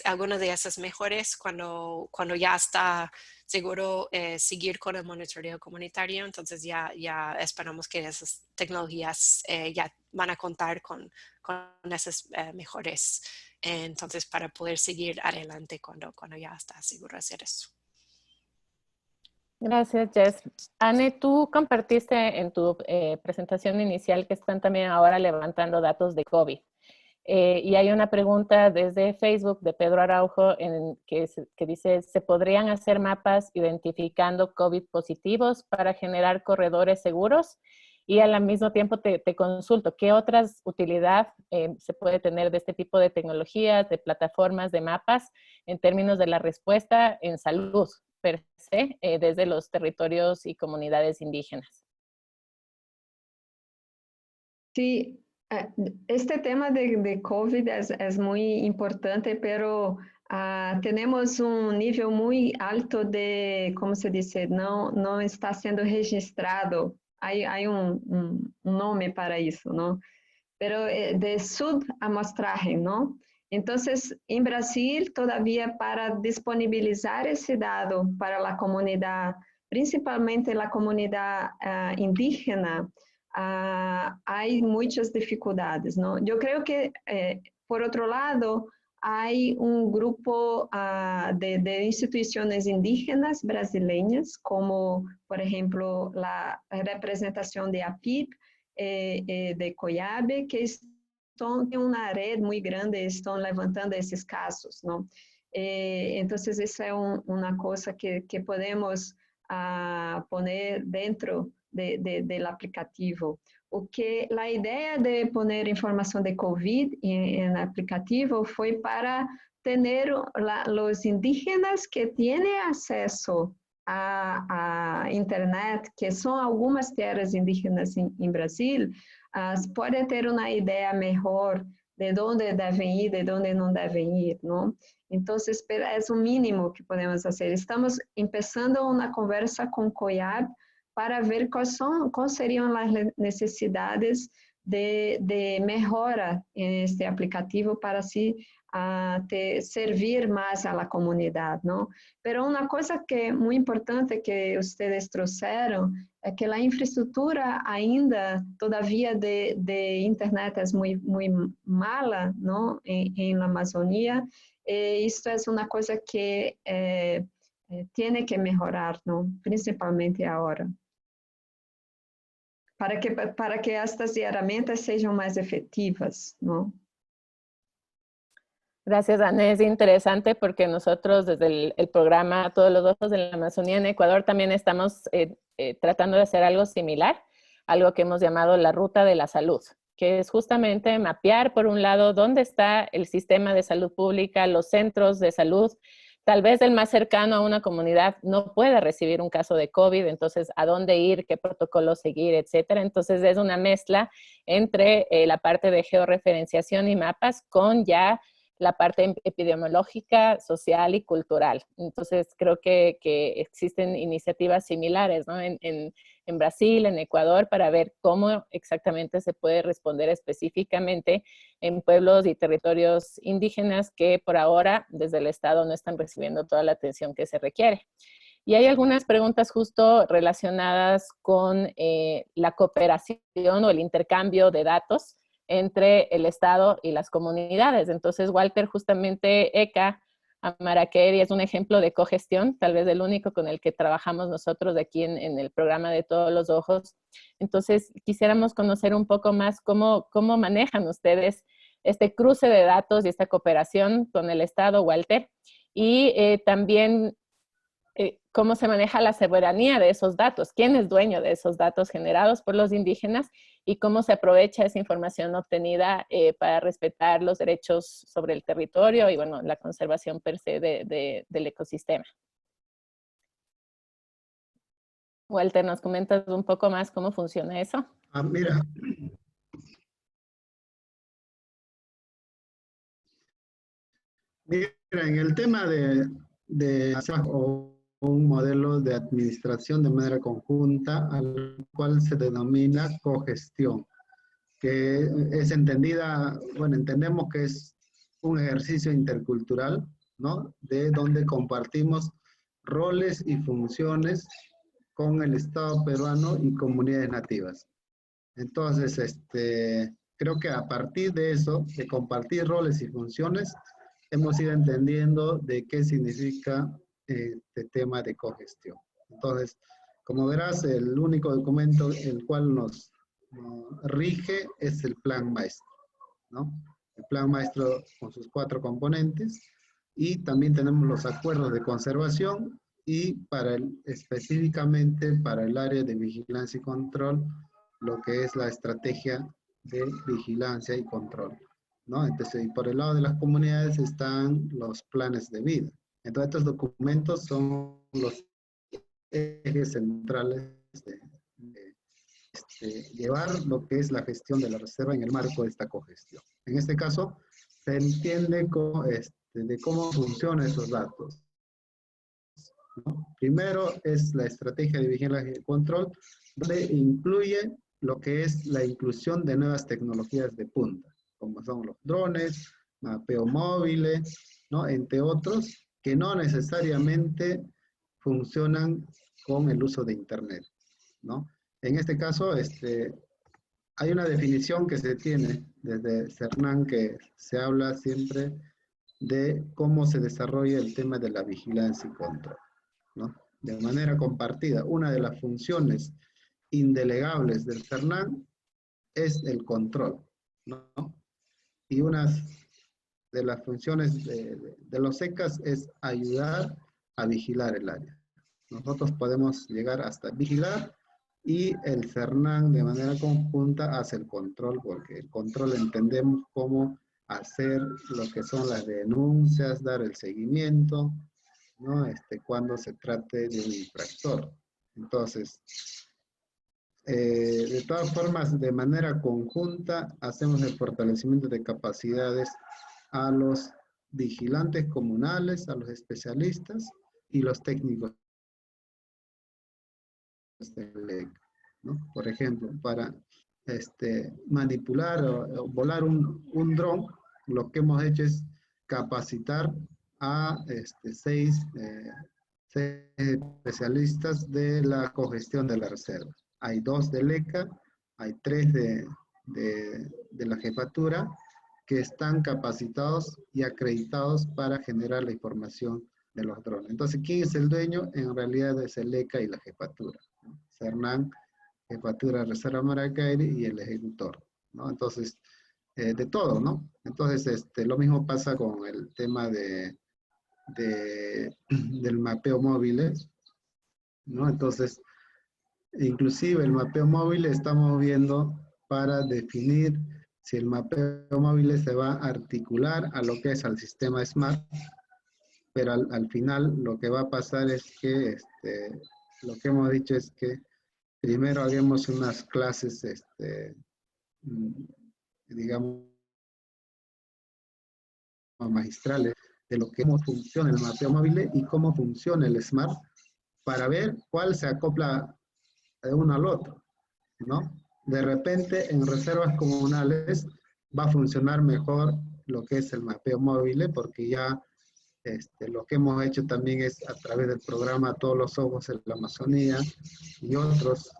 algunas de esas mejores cuando ya está seguro seguir con el monitoreo comunitario. Entonces ya esperamos que esas tecnologías ya van a contar con esas mejores. Entonces, para poder seguir adelante cuando ya está seguro hacer eso. Gracias, Jess. Anne, tú compartiste en tu presentación inicial que están también ahora levantando datos de COVID. Y hay una pregunta desde Facebook de Pedro Araujo que dice, ¿se podrían hacer mapas identificando COVID positivos para generar corredores seguros? Y al mismo tiempo te consulto, ¿qué otras utilidad se puede tener de este tipo de tecnologías, de plataformas, de mapas en términos de la respuesta en salud per se desde los territorios y comunidades indígenas? Sí, este tema de COVID es muy importante, pero tenemos un nivel muy alto de, ¿cómo se dice? No está siendo registrado. Hay un nombre para eso, ¿no? Pero de subamostraje, ¿no? Entonces, en Brasil, todavía para disponibilizar ese dado para la comunidad, principalmente la comunidad indígena, hay muchas dificultades, ¿no? Yo creo que, por otro lado, hay un grupo de instituciones indígenas brasileñas, como, por ejemplo, la representación de APIP, de Coyabe, que están en una red muy grande, están levantando esses casos, ¿no? Entonces, esa es una cosa que podemos poner dentro del aplicativo. O que a ideia de poner informação de COVID em aplicativo foi para ter os indígenas que têm acesso à internet, que são algumas terras indígenas em Brasil, podem ter uma ideia melhor de onde devem ir, de onde não devem ir, não? Então, é o mínimo que podemos fazer. Estamos começando uma conversa com COIAB para ver quais seriam as necessidades de melhora neste aplicativo para assim servir mais à comunidade, não? Pero uma coisa que é muito importante que vocês trouxeram é que a infraestrutura ainda, todavia, de internet é muito mala, não? Em Amazônia. E isto é uma coisa que tem que melhorar, não? Principalmente agora. Para que estas ferramentas sejam mais efetivas, ¿no? Gracias, Ana. Es interesante porque nosotros desde el programa Todos los Ojos de la Amazonía en Ecuador también estamos tratando de hacer algo similar, algo que hemos llamado la ruta de la salud, que es justamente mapear, por un lado, dónde está el sistema de salud pública, los centros de salud. Tal vez el más cercano a una comunidad no pueda recibir un caso de COVID, entonces a dónde ir, qué protocolo seguir, etcétera. Entonces es una mezcla entre la parte de georreferenciación y mapas con ya la parte epidemiológica, social y cultural. Entonces creo que existen iniciativas similares, ¿no? En Brasil, en Ecuador, para ver cómo exactamente se puede responder específicamente en pueblos y territorios indígenas que por ahora desde el Estado no están recibiendo toda la atención que se requiere. Y hay algunas preguntas justo relacionadas con la cooperación o el intercambio de datos entre el Estado y las comunidades. Entonces, Walter, justamente ECA Amaraqueri es un ejemplo de cogestión, tal vez el único con el que trabajamos nosotros aquí en el programa de Todos los Ojos. Entonces, quisiéramos conocer un poco más cómo manejan ustedes este cruce de datos y esta cooperación con el Estado, Walter, y también cómo se maneja la soberanía de esos datos, quién es dueño de esos datos generados por los indígenas y cómo se aprovecha esa información obtenida para respetar los derechos sobre el territorio y, bueno, la conservación per se del ecosistema. Walter, ¿nos comentas un poco más cómo funciona eso? Mira, en el tema de hacer un modelo de administración de manera conjunta, al cual se denomina cogestión, que es entendida, bueno, entendemos que es un ejercicio intercultural, ¿no? De donde compartimos roles y funciones con el Estado peruano y comunidades nativas. Entonces, creo que a partir de eso, de compartir roles y funciones, hemos ido entendiendo de qué significa este tema de cogestión. Entonces, como verás, el único documento el cual nos rige es el plan maestro, ¿no? El plan maestro con sus 4 componentes, y también tenemos los acuerdos de conservación y específicamente para el área de vigilancia y control, lo que es la estrategia de vigilancia y control, ¿no? Entonces, y por el lado de las comunidades están los planes de vida. Entonces, estos documentos son los ejes centrales de llevar lo que es la gestión de la reserva en el marco de esta cogestión. En este caso, se entiende de cómo funcionan esos datos, ¿no? Primero es la estrategia de vigilancia y control, donde incluye lo que es la inclusión de nuevas tecnologías de punta, como son los drones, mapeo móviles, ¿no? Entre otros, que no necesariamente funcionan con el uso de Internet, ¿no? En este caso, hay una definición que se tiene desde CERNAN que se habla siempre de cómo se desarrolla el tema de la vigilancia y control, ¿no? De manera compartida, una de las funciones indelegables del CERNAN es el control, ¿no? Y una de las funciones de los ECAs es ayudar a vigilar el área. Nosotros podemos llegar hasta vigilar y el CERNAN de manera conjunta hace el control, porque el control entendemos cómo hacer lo que son las denuncias, dar el seguimiento, ¿no? Cuando se trate de un infractor. Entonces, de todas formas, de manera conjunta, hacemos el fortalecimiento de capacidades a los vigilantes comunales, a los especialistas y los técnicos de ley, ¿no? Por ejemplo, para manipular o volar un dron, lo que hemos hecho es capacitar a seis especialistas de la cogestión de la reserva. Hay 2 del ECA, hay 3 de la jefatura que están capacitados y acreditados para generar la información de los drones. Entonces, ¿quién es el dueño? En realidad es el ECA y la jefatura, ¿no? CERNAN, jefatura de Reserva Maracaibo y el ejecutor, ¿no? Entonces, de todo, ¿no? Entonces, lo mismo pasa con el tema del mapeo móvil, ¿no? Entonces, inclusive el mapeo móvil estamos viendo para definir si el mapeo móvil se va a articular a lo que es al sistema SMART, pero al final lo que va a pasar es que lo que hemos dicho es que primero hagamos unas clases, digamos, magistrales de lo que cómo funciona el mapeo móvil y cómo funciona el SMART para ver cuál se acopla de uno al otro, ¿no? De repente en reservas comunales va a funcionar mejor lo que es el mapeo móvil porque ya lo que hemos hecho también es a través del programa Todos los Ojos en la Amazonía y otros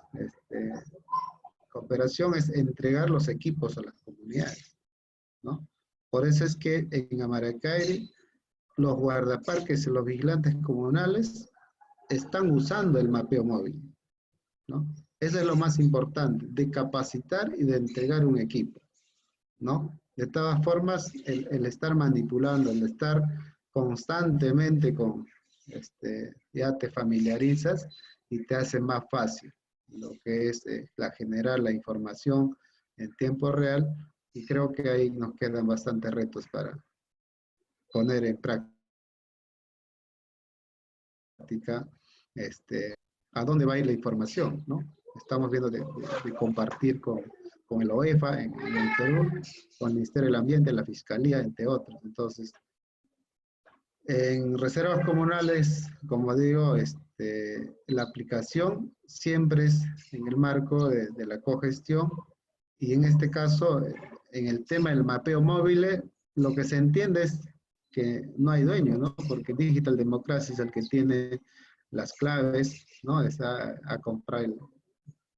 cooperación es entregar los equipos a las comunidades, ¿no? Por eso es que en Amaracaibo los guardaparques y los vigilantes comunales están usando el mapeo móvil, ¿no? Eso es lo más importante, de capacitar y de entregar un equipo, ¿no? De todas formas, el estar manipulando, el estar constantemente con, ya te familiarizas y te hace más fácil lo que es generar la información en tiempo real, y creo que ahí nos quedan bastantes retos para poner en práctica a dónde va a ir la información, ¿no? Estamos viendo de compartir con el OEFA en el Perú, con el Ministerio del Ambiente, la Fiscalía, entre otros. Entonces, en reservas comunales, como digo, la aplicación siempre es en el marco de la cogestión, y en este caso, en el tema del mapeo móvil, lo que se entiende es que no hay dueño, ¿no? Porque Digital Democracy es el que tiene las claves, ¿no? Está a comprar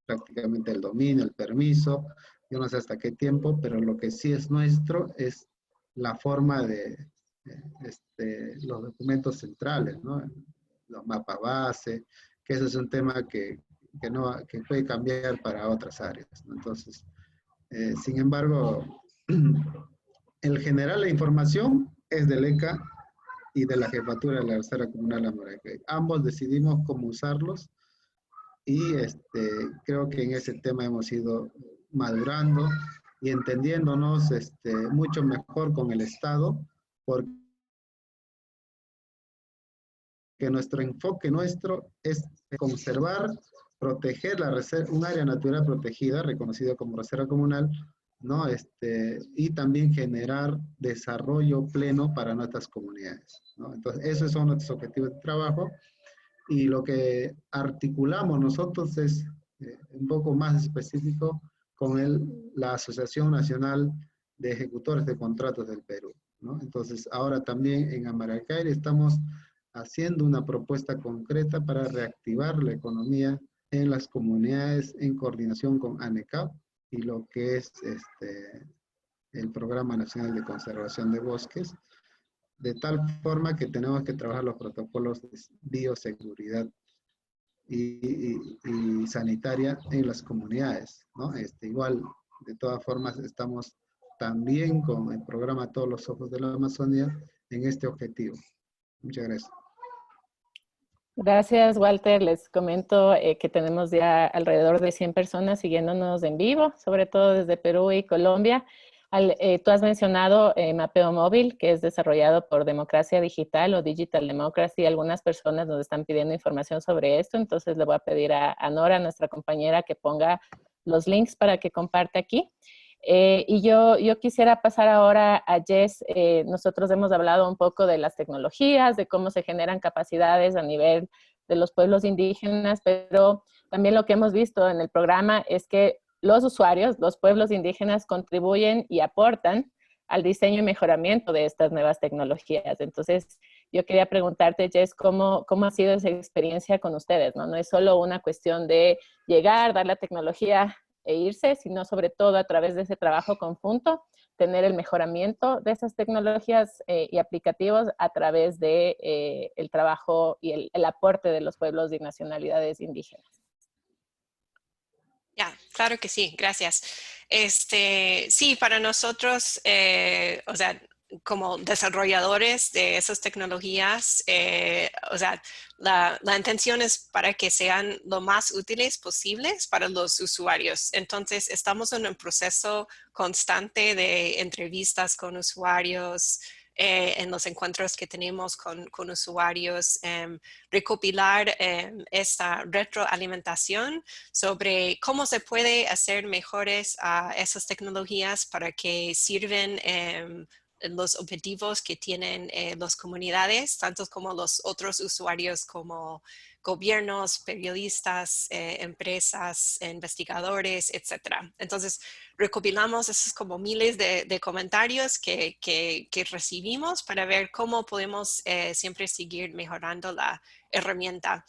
prácticamente el dominio, el permiso, yo no sé hasta qué tiempo, pero lo que sí es nuestro es la forma de los documentos centrales, ¿no? Los mapas base, que eso es un tema que puede cambiar para otras áreas, ¿no? Entonces, sin embargo, el generar la información es del ECA y de la jefatura de la Reserva Comunal Amaracaibo. Ambos decidimos cómo usarlos y creo que en ese tema hemos ido madurando y entendiéndonos mucho mejor con el Estado, porque nuestro enfoque es conservar, proteger un área natural protegida, reconocida como reserva comunal, ¿no? Y también generar desarrollo pleno para nuestras comunidades, ¿no? Entonces, esos son nuestros objetivos de trabajo, y lo que articulamos nosotros es un poco más específico con la Asociación Nacional de Ejecutores de Contratos del Perú, ¿no? Entonces, ahora también en Amaracaibo estamos haciendo una propuesta concreta para reactivar la economía en las comunidades en coordinación con ANECAP y lo que es el Programa Nacional de Conservación de Bosques, de tal forma que tenemos que trabajar los protocolos de bioseguridad y sanitaria en las comunidades, ¿no? Igual, de todas formas, estamos también con el programa Todos los Ojos de la Amazonía en este objetivo. Muchas gracias. Gracias, Walter. Les comento que tenemos ya alrededor de 100 personas siguiéndonos en vivo, sobre todo desde Perú y Colombia. Tú has mencionado Mapeo Móvil, que es desarrollado por Democracia Digital o Digital Democracy. Algunas personas nos están pidiendo información sobre esto, entonces le voy a pedir a Nora, nuestra compañera, que ponga los links para que comparte aquí. Y yo quisiera pasar ahora a Jess. Nosotros hemos hablado un poco de las tecnologías, de cómo se generan capacidades a nivel de los pueblos indígenas, pero también lo que hemos visto en el programa es que los usuarios, los pueblos indígenas, contribuyen y aportan al diseño y mejoramiento de estas nuevas tecnologías. Entonces, yo quería preguntarte, Jess, ¿cómo ha sido esa experiencia con ustedes? No es solo una cuestión de llegar, dar la tecnología e irse, sino sobre todo a través de ese trabajo conjunto, tener el mejoramiento de esas tecnologías y aplicativos a través de el trabajo y el aporte de los pueblos y nacionalidades indígenas. Ya, claro que sí, gracias. Sí, para nosotros, o sea, como desarrolladores de esas tecnologías, o sea, la intención es para que sean lo más útiles posibles para los usuarios. Entonces, estamos en un proceso constante de entrevistas con usuarios, en los encuentros que tenemos con usuarios, recopilar esta retroalimentación sobre cómo se puede hacer mejores a esas tecnologías para que sirven los objetivos que tienen las comunidades, tanto como los otros usuarios como gobiernos, periodistas, empresas, investigadores, etc. Entonces, recopilamos esos como miles de comentarios que recibimos para ver cómo podemos siempre seguir mejorando la herramienta.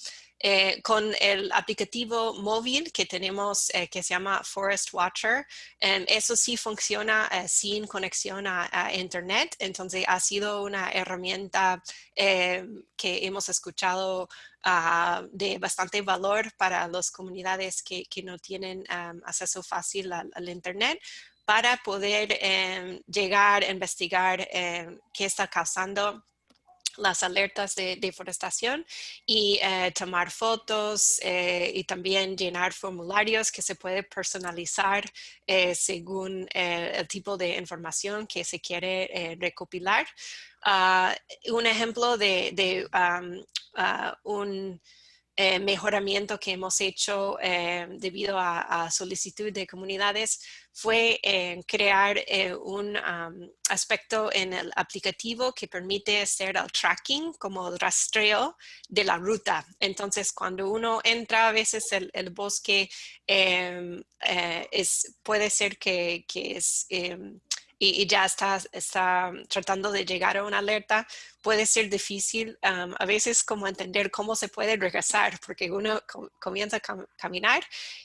Con el aplicativo móvil que tenemos que se llama Forest Watcher, eso sí funciona sin conexión a Internet, entonces ha sido una herramienta que hemos escuchado de bastante valor para las comunidades que no tienen acceso fácil al Internet, para poder llegar a investigar qué está causando las alertas de deforestación y tomar fotos y también llenar formularios que se puede personalizar según el tipo de información que se quiere recopilar. Un ejemplo de un mejoramiento que hemos hecho debido a solicitud de comunidades fue crear un aspecto en el aplicativo que permite hacer el tracking, como el rastreo de la ruta. Entonces, cuando uno entra, a veces el bosque puede ser que es... y ya está tratando de llegar a una alerta, puede ser difícil a veces como entender cómo se puede regresar, porque uno comienza a caminar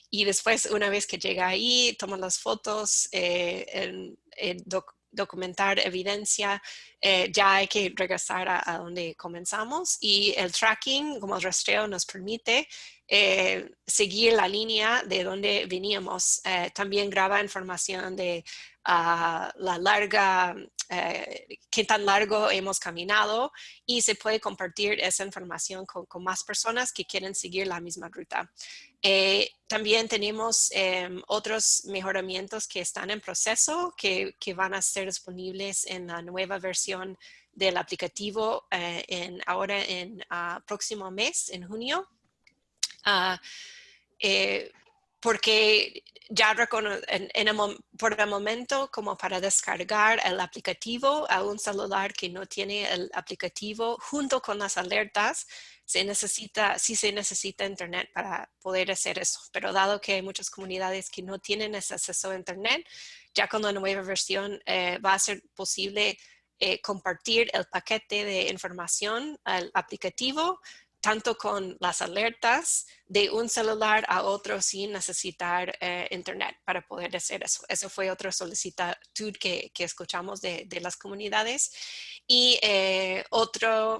y después una vez que llega ahí, toma las fotos, documentar evidencia, ya hay que regresar a donde comenzamos, y el tracking como el rastreo nos permite seguir la línea de donde veníamos. También graba información de la larga, qué tan largo hemos caminado, y se puede compartir esa información con más personas que quieren seguir la misma ruta. También tenemos otros mejoramientos que están en proceso, que van a ser disponibles en la nueva versión del aplicativo ahora en próximo mes, en junio. Porque ya por el momento, como para descargar el aplicativo a un celular que no tiene el aplicativo junto con las alertas, sí se necesita internet para poder hacer eso. Pero dado que hay muchas comunidades que no tienen ese acceso a internet, ya con la nueva versión va a ser posible compartir el paquete de información al aplicativo, tanto con las alertas de un celular a otro sin necesitar internet para poder hacer eso. Eso fue otra solicitud que escuchamos de las comunidades. Y otra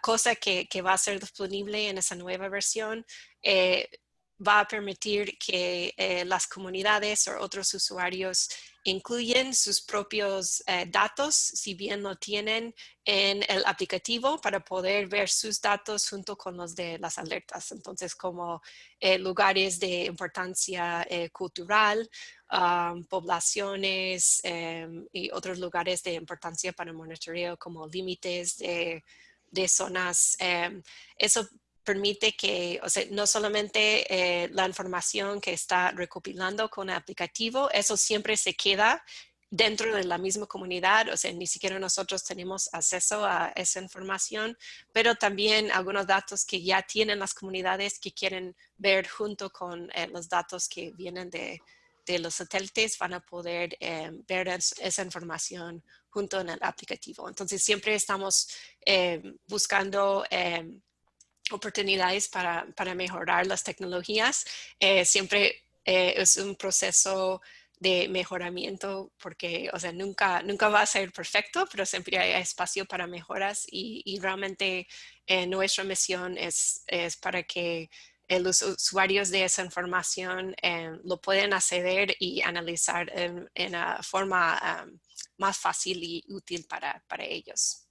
cosa que va a ser disponible en esa nueva versión va a permitir que las comunidades o otros usuarios incluyen sus propios datos, si bien lo tienen en el aplicativo, para poder ver sus datos junto con los de las alertas. Entonces, como lugares de importancia cultural, poblaciones y otros lugares de importancia para monitoreo, como límites de zonas. Eso permite que, o sea, no solamente la información que está recopilando con el aplicativo, eso siempre se queda dentro de la misma comunidad, o sea, ni siquiera nosotros tenemos acceso a esa información, pero también algunos datos que ya tienen las comunidades que quieren ver junto con los datos que vienen de los satélites van a poder ver esa información junto en el aplicativo. Entonces, siempre estamos buscando oportunidades para mejorar las tecnologías. Siempre es un proceso de mejoramiento porque, o sea, nunca va a ser perfecto, pero siempre hay espacio para mejoras y realmente nuestra misión es para que los usuarios de esa información lo pueden acceder y analizar en una forma más fácil y útil para ellos.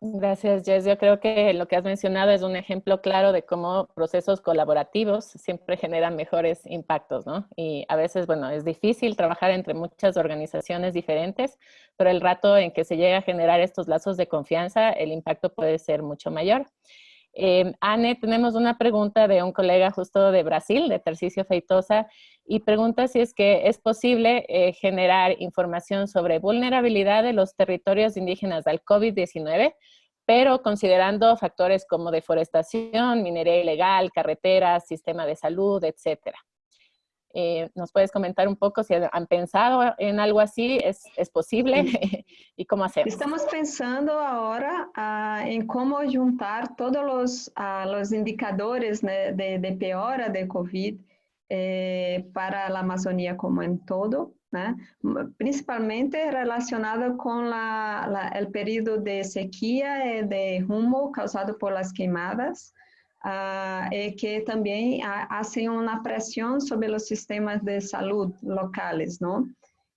Gracias, Jess. Yo creo que lo que has mencionado es un ejemplo claro de cómo procesos colaborativos siempre generan mejores impactos, ¿no? Y a veces, bueno, es difícil trabajar entre muchas organizaciones diferentes, pero el rato en que se llega a generar estos lazos de confianza, el impacto puede ser mucho mayor. Anne, tenemos una pregunta de un colega justo de Brasil, de Tarcisio Feitosa, y pregunta si es que es posible generar información sobre vulnerabilidad de los territorios indígenas al COVID-19, pero considerando factores como deforestación, minería ilegal, carreteras, sistema de salud, etcétera. ¿Nos puedes comentar un poco si han pensado en algo así? ¿Es posible? ¿Y cómo hacemos? Estamos pensando ahora em como juntar todos os indicadores, né, de piora de COVID para a Amazônia como em todo, né? Principalmente relacionado com o período de sequía e de humo causado por las queimadas, que também hacen uma pressão sobre os sistemas de saúde locais, não?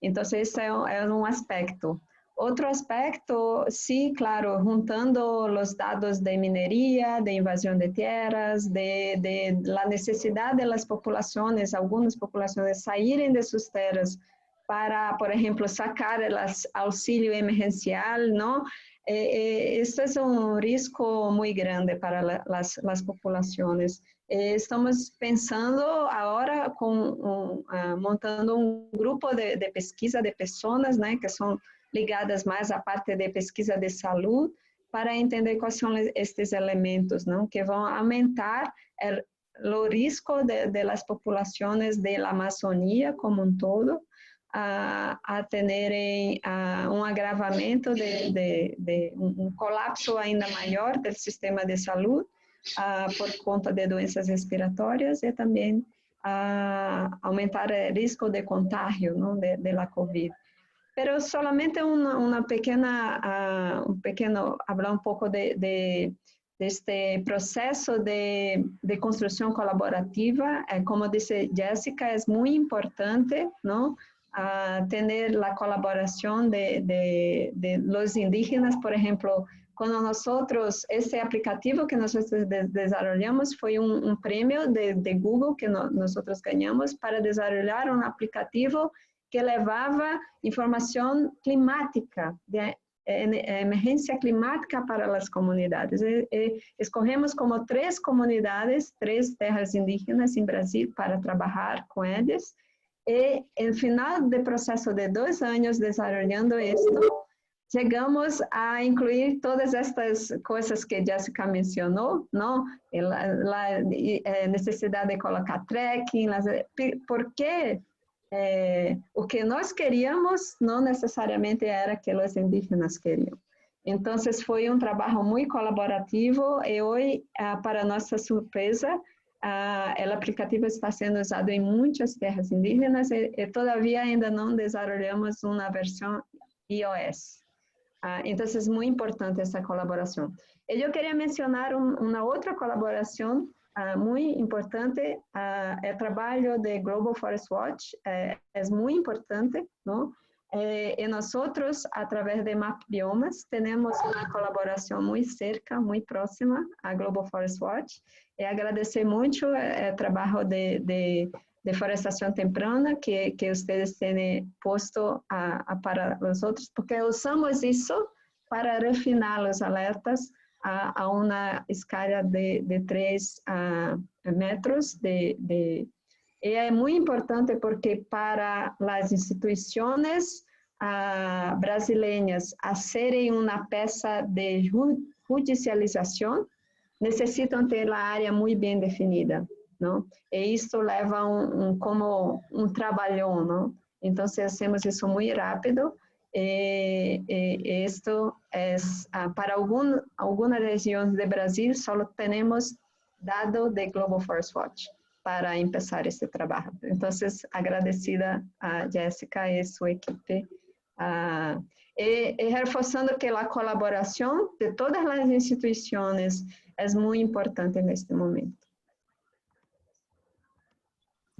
Então, esse é um aspecto. Outro aspecto, sí, claro, juntando los dados de minería, de invasión de tierras, de la necesidad de las poblaciones, algunas poblaciones salirem de sus tierras para, por ejemplo, sacar el auxilio emergencial, ¿no? Esto es un riesgo muy grande para las poblaciones. Estamos pensando agora montando um grupo de pesquisa de pessoas, né, que são ligadas mais à parte de pesquisa de saúde, para entender quais são estes elementos, não, que vão aumentar o risco de las populações da Amazônia como um todo, a terem um agravamento de colapso ainda maior do sistema de saúde, por conta de doenças respiratórias e também aumentar o risco de contágio, não, de la COVID. Pero solamente uma pequena, falar um pouco deste processo de construção colaborativa. Como disse Jessica, é muito importante, não? Ter a colaboração de los indígenas, por exemplo. Quando esse aplicativo que nós desenvolvemos foi um prêmio de Google que nós ganhamos para desenvolver um aplicativo que levava informação climática, de emergência climática para as comunidades. Escolhemos como 3 comunidades, 3 terras indígenas em Brasil para trabalhar com eles. E, no final do processo de 2 anos desenvolvendo isto, chegamos a incluir todas estas coisas que Jessica mencionou, não? A necessidade de colocar tracking, porque o que nós queríamos não necessariamente era que os indígenas queriam. Então, foi um trabalho muito colaborativo e hoje, para nossa surpresa, o aplicativo está sendo usado em muitas terras indígenas e todavia ainda não desenvolvemos uma versão iOS. Entonces es muy importante esa colaboración. Y yo quería mencionar una otra colaboración muy importante. El trabajo de Global Forest Watch es muy importante, ¿no? Y nosotros, a través de Map Biomas, tenemos una colaboración muy cerca, muy próxima a Global Forest Watch. Y agradecer mucho el trabajo de deforestación temprana que ustedes tienen puesto para nosotros, porque usamos eso para refinar los alertas a una escala de 3 metros. Y es muy importante porque para las instituciones brasileñas hacerem uma peça de judicialização, necessitam ter a área muito bem definida, não? E isso leva como trabalhão, não? Então, se hacemos isso muito rápido, esto é para algumas regiões do Brasil, só temos dado de Global Forest Watch para empezar este trabalho. Então, agradecida a Jéssica e sua equipe. Reforçando que a colaboração de todas as instituições é muito importante neste momento.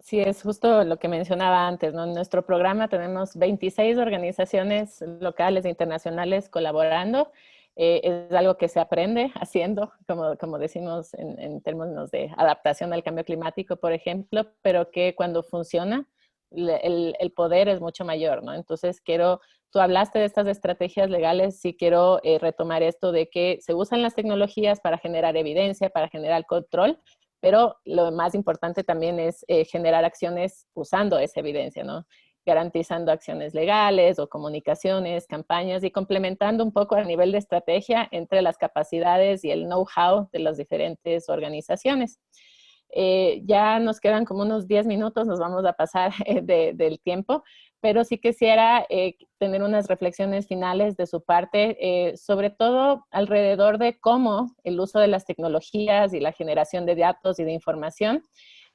Sí, es justo lo que mencionaba antes, ¿no? En nuestro programa tenemos 26 organizaciones locales e internacionales colaborando. Es algo que se aprende haciendo, como decimos en términos de adaptación al cambio climático, por ejemplo, pero que cuando funciona, el poder es mucho mayor, ¿no? Entonces tú hablaste de estas estrategias legales, sí quiero retomar esto de que se usan las tecnologías para generar evidencia, para generar control, pero lo más importante también es generar acciones usando esa evidencia, ¿no? Garantizando acciones legales o comunicaciones, campañas y complementando un poco a nivel de estrategia entre las capacidades y el know-how de las diferentes organizaciones. Ya nos quedan como unos 10 minutos, nos vamos a pasar del tiempo, pero sí quisiera tener unas reflexiones finales de su parte, sobre todo alrededor de cómo el uso de las tecnologías y la generación de datos y de información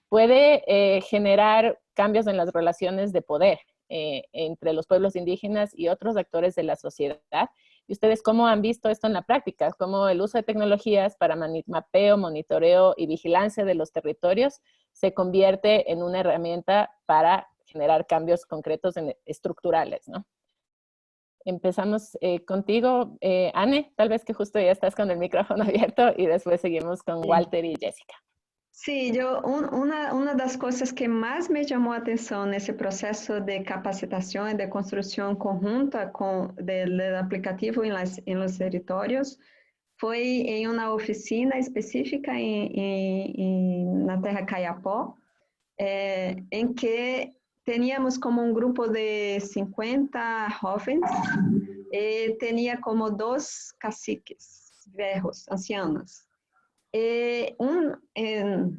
puede generar cambios en las relaciones de poder entre los pueblos indígenas y otros actores de la sociedad. ¿Y ustedes cómo han visto esto en la práctica? ¿Cómo el uso de tecnologías para mapeo, monitoreo y vigilancia de los territorios se convierte en una herramienta para generar cambios concretos estructurales, ¿no? Empezamos contigo, Anne, tal vez que justo ya estás con el micrófono abierto y después seguimos con Walter y Jessica. Sí, una de las cosas que más me llamó la atención en ese proceso de capacitación y de construcción conjunta del aplicativo en los territorios fue en una oficina específica en la Terra Caiapó, en que teníamos como un grupo de 50 jóvenes y tenía como 2 caciques viejos, ancianos.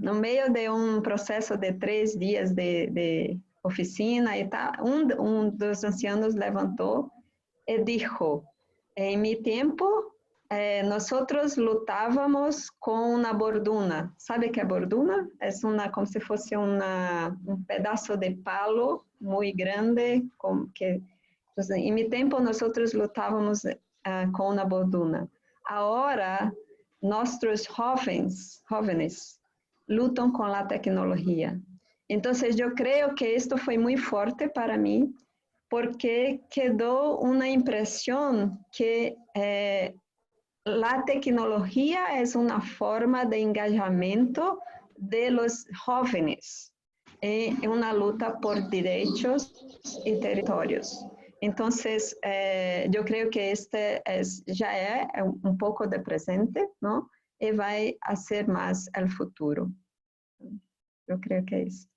No meio de processo de 3 dias de oficina e tal, dos ancianos levantou e dijo: em mi tempo, nosotros lutávamos com uma borduna. ¿Sabe que é borduna? É como se fosse pedaço de palo muito grande. Entonces, em mi tempo, nosotros lutávamos com uma borduna. Agora, nossos jóvenes lutam com a tecnologia. Então, eu creio que isto foi muito forte para mim, porque quedou uma impressão que a tecnologia é uma forma de engajamento de los jóvenes em uma luta por direitos e territórios. Então, eu creio que este já é pouco de presente, não? E vai ser mais o futuro. Eu creio que é isso.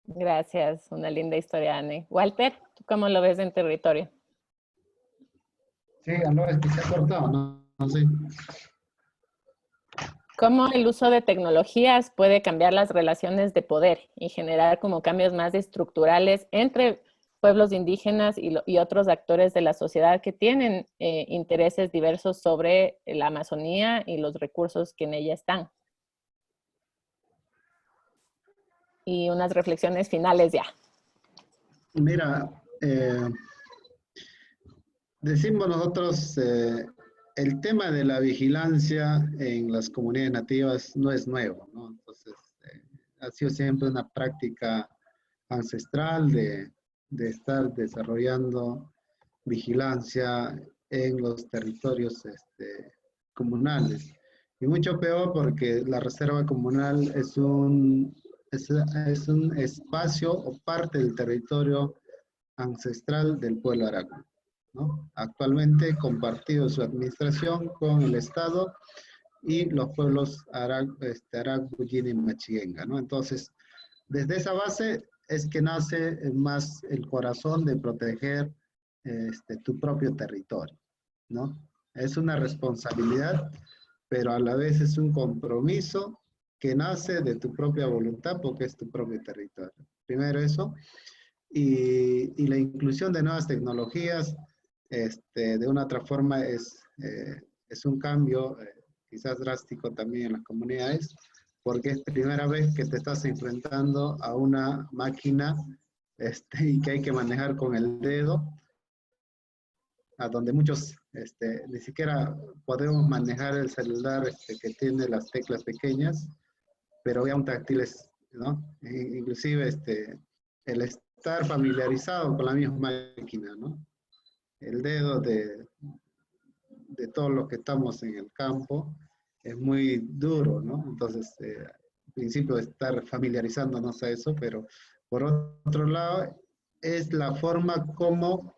Gracias, una linda historia, Anne. Walter, ¿tú cómo lo ves en territorio? Sí, aló, es que se ha cortado, no sé. ¿Cómo el uso de tecnologías puede cambiar las relaciones de poder y generar como cambios más estructurales entre pueblos indígenas y otros actores de la sociedad que tienen intereses diversos sobre la Amazonía y los recursos que en ella están? Y unas reflexiones finales ya. Mira, decimos nosotros, el tema de la vigilancia en las comunidades nativas no es nuevo, ¿no? Entonces, ha sido siempre una práctica ancestral de estar desarrollando vigilancia en los territorios comunales. Y mucho peor porque la reserva comunal es un espacio o parte del territorio ancestral del pueblo Araku, ¿no? Actualmente compartido su administración con el Estado y los pueblos Araku, Yini y Machiguenga, ¿no? Entonces, desde esa base es que nace más el corazón de proteger tu propio territorio, ¿no? Es una responsabilidad, pero a la vez es un compromiso que nace de tu propia voluntad porque es tu propio territorio. Primero eso, y la inclusión de nuevas tecnologías, de una otra forma es un cambio quizás drástico también en las comunidades, porque es primera vez que te estás enfrentando a una máquina y que hay que manejar con el dedo, a donde muchos ni siquiera podemos manejar el celular que tiene las teclas pequeñas, pero ya un táctiles, ¿no? Inclusive el estar familiarizado con la misma máquina, ¿no? El dedo de todos los que estamos en el campo es muy duro, ¿no? Entonces, al principio estar familiarizándonos a eso, pero por otro lado, es la forma como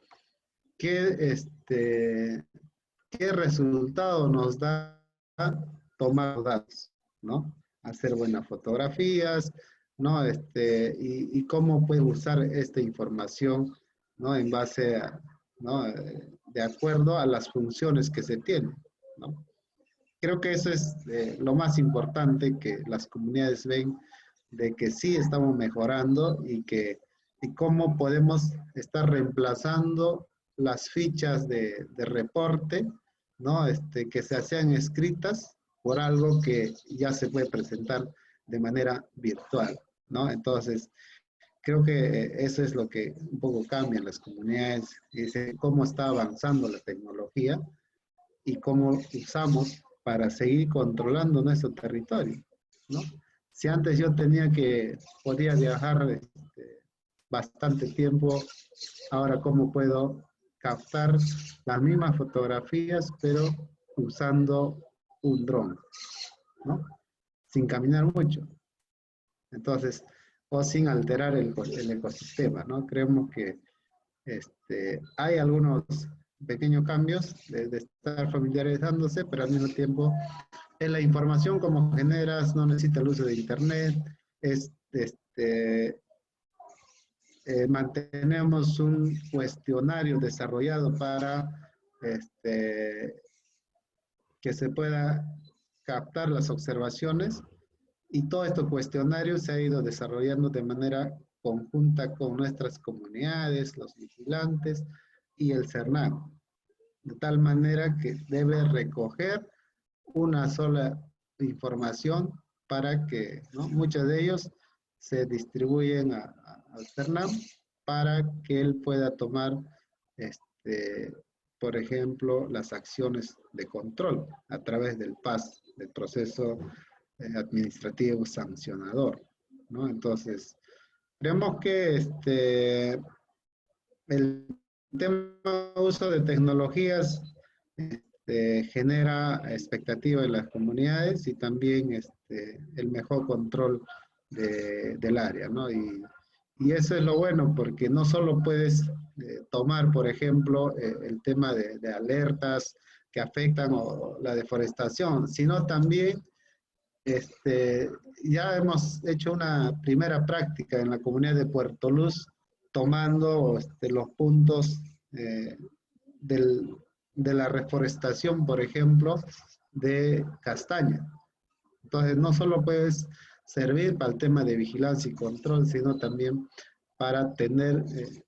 qué resultado nos da tomar datos, ¿no? Hacer buenas fotografías, ¿no? Y cómo puede usar esta información, ¿no? En base a, ¿no? De acuerdo a las funciones que se tienen, ¿no? Creo que eso es lo más importante, que las comunidades ven de que sí estamos mejorando y cómo podemos estar reemplazando las fichas de reporte, ¿no? Que se hacían escritas por algo que ya se puede presentar de manera virtual, ¿no? Entonces, creo que eso es lo que un poco cambia en las comunidades, y cómo está avanzando la tecnología y cómo usamos para seguir controlando nuestro territorio, ¿no? Si antes yo podía viajar bastante tiempo, ahora cómo puedo captar las mismas fotografías, pero usando un dron, ¿no? Sin caminar mucho. Entonces, o sin alterar el ecosistema, ¿no? Creemos que hay algunos pequeños cambios de estar familiarizándose, pero al mismo tiempo en la información como generas no necesita el uso de internet, mantenemos un cuestionario desarrollado para que se pueda captar las observaciones, y todo este cuestionario se ha ido desarrollando de manera conjunta con nuestras comunidades, los vigilantes y el CERNAC, de tal manera que debe recoger una sola información para que, ¿no? Muchos de ellos se distribuyen al CERNAC para que él pueda tomar, por ejemplo, las acciones de control a través del PAS, del proceso administrativo sancionador, ¿no? Entonces, creemos que el tema de uso de tecnologías genera expectativa en las comunidades y también el mejor control del área, ¿no? Y eso es lo bueno, porque no solo puedes tomar, por ejemplo, el tema de alertas que afectan la deforestación, sino también ya hemos hecho una primera práctica en la comunidad de Puerto Luz, tomando los puntos de la reforestación, por ejemplo, de castaña. Entonces, no solo puedes servir para el tema de vigilancia y control, sino también para tener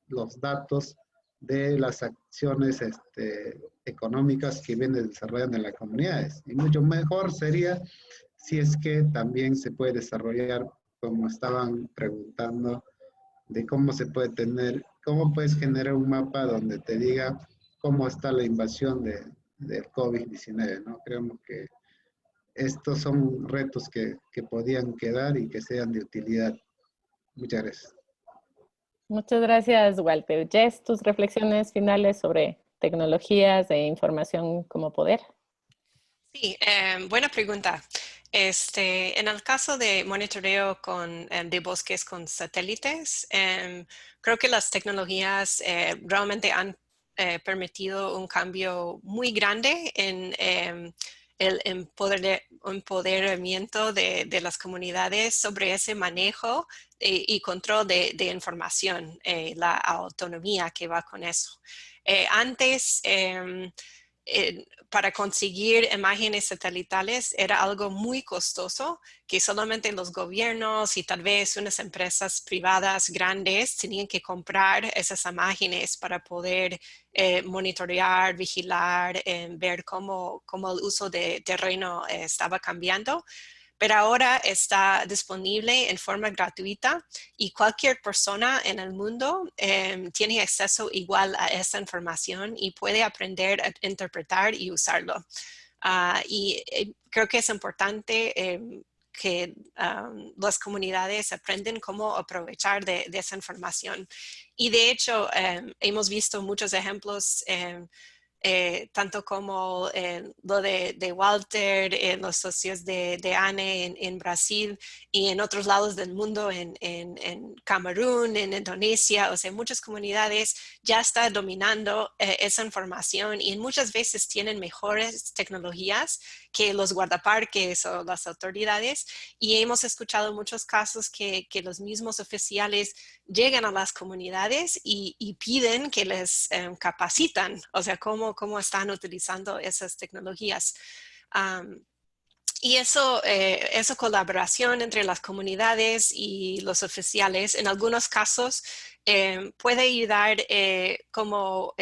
los datos de las acciones económicas que vienen desarrollando en las comunidades. Y mucho mejor sería si es que también se puede desarrollar, como estaban preguntando, de cómo se puede cómo puedes generar un mapa donde te diga cómo está la invasión del COVID-19, ¿no? Creemos que estos son retos que podían quedar y que sean de utilidad. Muchas gracias. Muchas gracias, Walter. Jess, tus reflexiones finales sobre tecnologías e información como poder. Sí, buena pregunta. En el caso de monitoreo de bosques con satélites, creo que las tecnologías realmente han permitido un cambio muy grande en el empoderamiento de las comunidades sobre ese manejo y control de información, la autonomía que va con eso. Antes, para conseguir imágenes satelitales era algo muy costoso que solamente los gobiernos y tal vez unas empresas privadas grandes tenían que comprar esas imágenes para poder monitorear, vigilar, ver cómo el uso de terreno estaba cambiando. Pero ahora está disponible en forma gratuita y cualquier persona en el mundo tiene acceso igual a esa información y puede aprender a interpretar y usarlo. Creo que es importante que las comunidades aprenden cómo aprovechar de esa información. Y de hecho, hemos visto muchos ejemplos tanto como lo de Walter, los socios de ANE en Brasil y en otros lados del mundo, en Camerún, en Indonesia, o sea, muchas comunidades ya están dominando esa información y muchas veces tienen mejores tecnologías que los guardaparques o las autoridades, y hemos escuchado muchos casos que los mismos oficiales llegan a las comunidades y piden que les capacitan, o sea, cómo están utilizando esas tecnologías. Y esa colaboración entre las comunidades y los oficiales, en algunos casos, puede ayudar como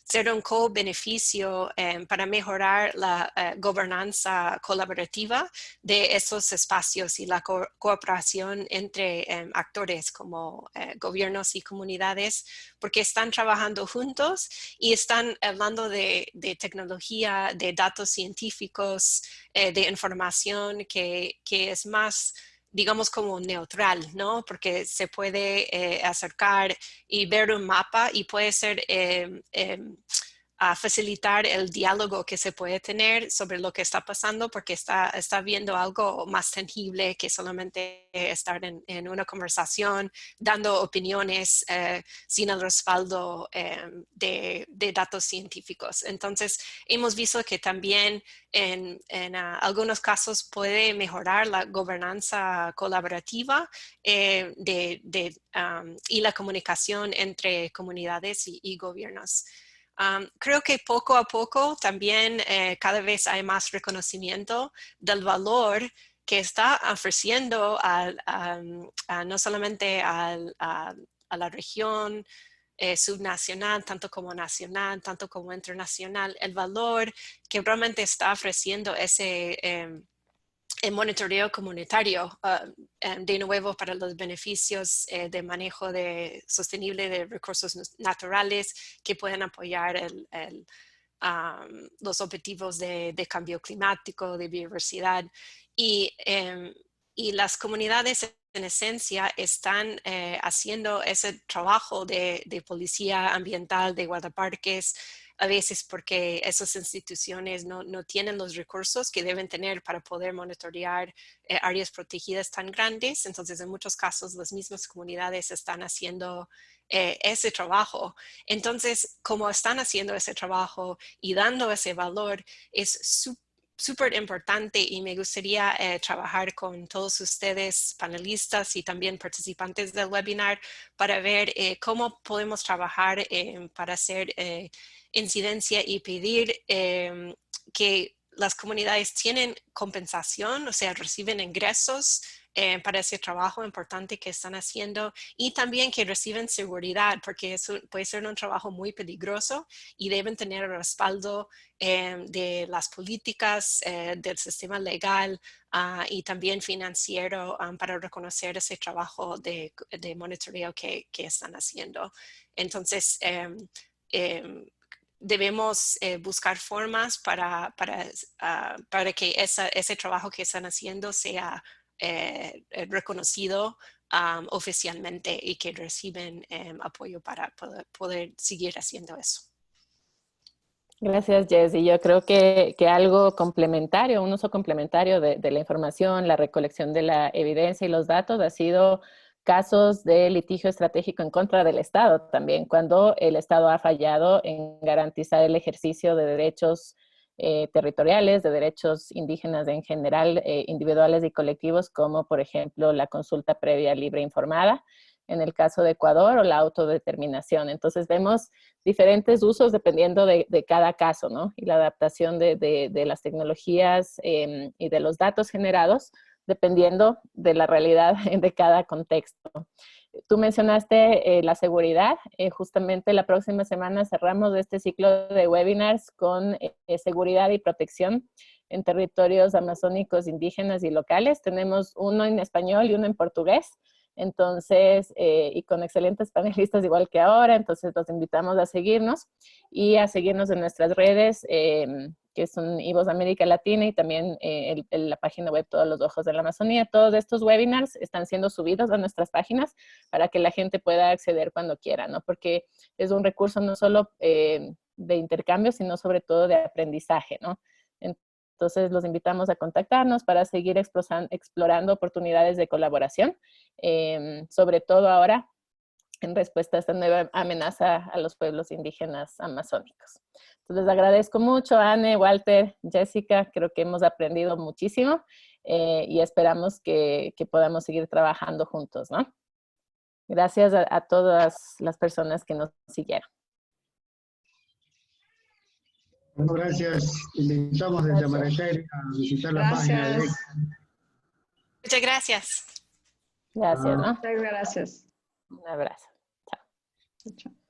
ser un co-beneficio para mejorar la gobernanza colaborativa de esos espacios y la cooperación entre actores como gobiernos y comunidades, porque están trabajando juntos y están hablando de tecnología, de datos científicos, de información que es más, digamos, como neutral, ¿no? Porque se puede acercar y ver un mapa y puede ser a facilitar el diálogo que se puede tener sobre lo que está pasando, porque está viendo algo más tangible que solamente estar en una conversación dando opiniones sin el respaldo de datos científicos. Entonces, hemos visto que también en algunos casos puede mejorar la gobernanza colaborativa y la comunicación entre comunidades y gobiernos. Creo que poco a poco también cada vez hay más reconocimiento del valor que está ofreciendo no solamente a la región subnacional, tanto como nacional, tanto como internacional, el valor que realmente está ofreciendo ese el monitoreo comunitario, de nuevo para los beneficios de manejo sostenible de recursos naturales que pueden apoyar los objetivos de cambio climático, de biodiversidad. Y las comunidades en esencia están haciendo ese trabajo de policía ambiental, de guardaparques, a veces porque esas instituciones no tienen los recursos que deben tener para poder monitorear áreas protegidas tan grandes. Entonces, en muchos casos, las mismas comunidades están haciendo ese trabajo. Entonces, como están haciendo ese trabajo y dando ese valor, es súper importante, y me gustaría trabajar con todos ustedes, panelistas y también participantes del webinar, para ver cómo podemos trabajar para hacer incidencia y pedir que las comunidades tienen compensación, o sea, reciben ingresos para ese trabajo importante que están haciendo, y también que reciben seguridad, porque eso puede ser un trabajo muy peligroso y deben tener el respaldo de las políticas, del sistema legal y también financiero para reconocer ese trabajo de monitoreo que están haciendo. Entonces, debemos buscar formas para que ese trabajo que están haciendo sea reconocido oficialmente y que reciben apoyo para poder seguir haciendo eso. Gracias, Jess. Y yo creo que algo complementario, un uso complementario de la información, la recolección de la evidencia y los datos ha sido casos de litigio estratégico en contra del Estado también, cuando el Estado ha fallado en garantizar el ejercicio de derechos territoriales, de derechos indígenas en general, individuales y colectivos, como por ejemplo la consulta previa libre e informada, en el caso de Ecuador, o la autodeterminación. Entonces vemos diferentes usos dependiendo de cada caso, ¿no? Y la adaptación de las tecnologías y de los datos generados dependiendo de la realidad de cada contexto. Tú mencionaste la seguridad. Justamente la próxima semana cerramos este ciclo de webinars con seguridad y protección en territorios amazónicos, indígenas y locales. Tenemos uno en español y uno en portugués. Entonces, y con excelentes panelistas igual que ahora, entonces los invitamos a seguirnos y a seguirnos en nuestras redes, que son IVOS América Latina, y también la página web Todos los Ojos de la Amazonía. Todos estos webinars están siendo subidos a nuestras páginas para que la gente pueda acceder cuando quiera, ¿no? Porque es un recurso no solo de intercambio, sino sobre todo de aprendizaje, ¿no? Entonces, los invitamos a contactarnos para seguir explorando oportunidades de colaboración, sobre todo ahora en respuesta a esta nueva amenaza a los pueblos indígenas amazónicos. Entonces, les agradezco mucho, Anne, Walter, Jessica. Creo que hemos aprendido muchísimo y esperamos que podamos seguir trabajando juntos, ¿no? Gracias a todas las personas que nos siguieron. Bueno, gracias. Invitamos desde Maracay a visitar la página de ECA. Muchas gracias. Gracias, ¿no? Muchas gracias. Un abrazo. Chao. Chao.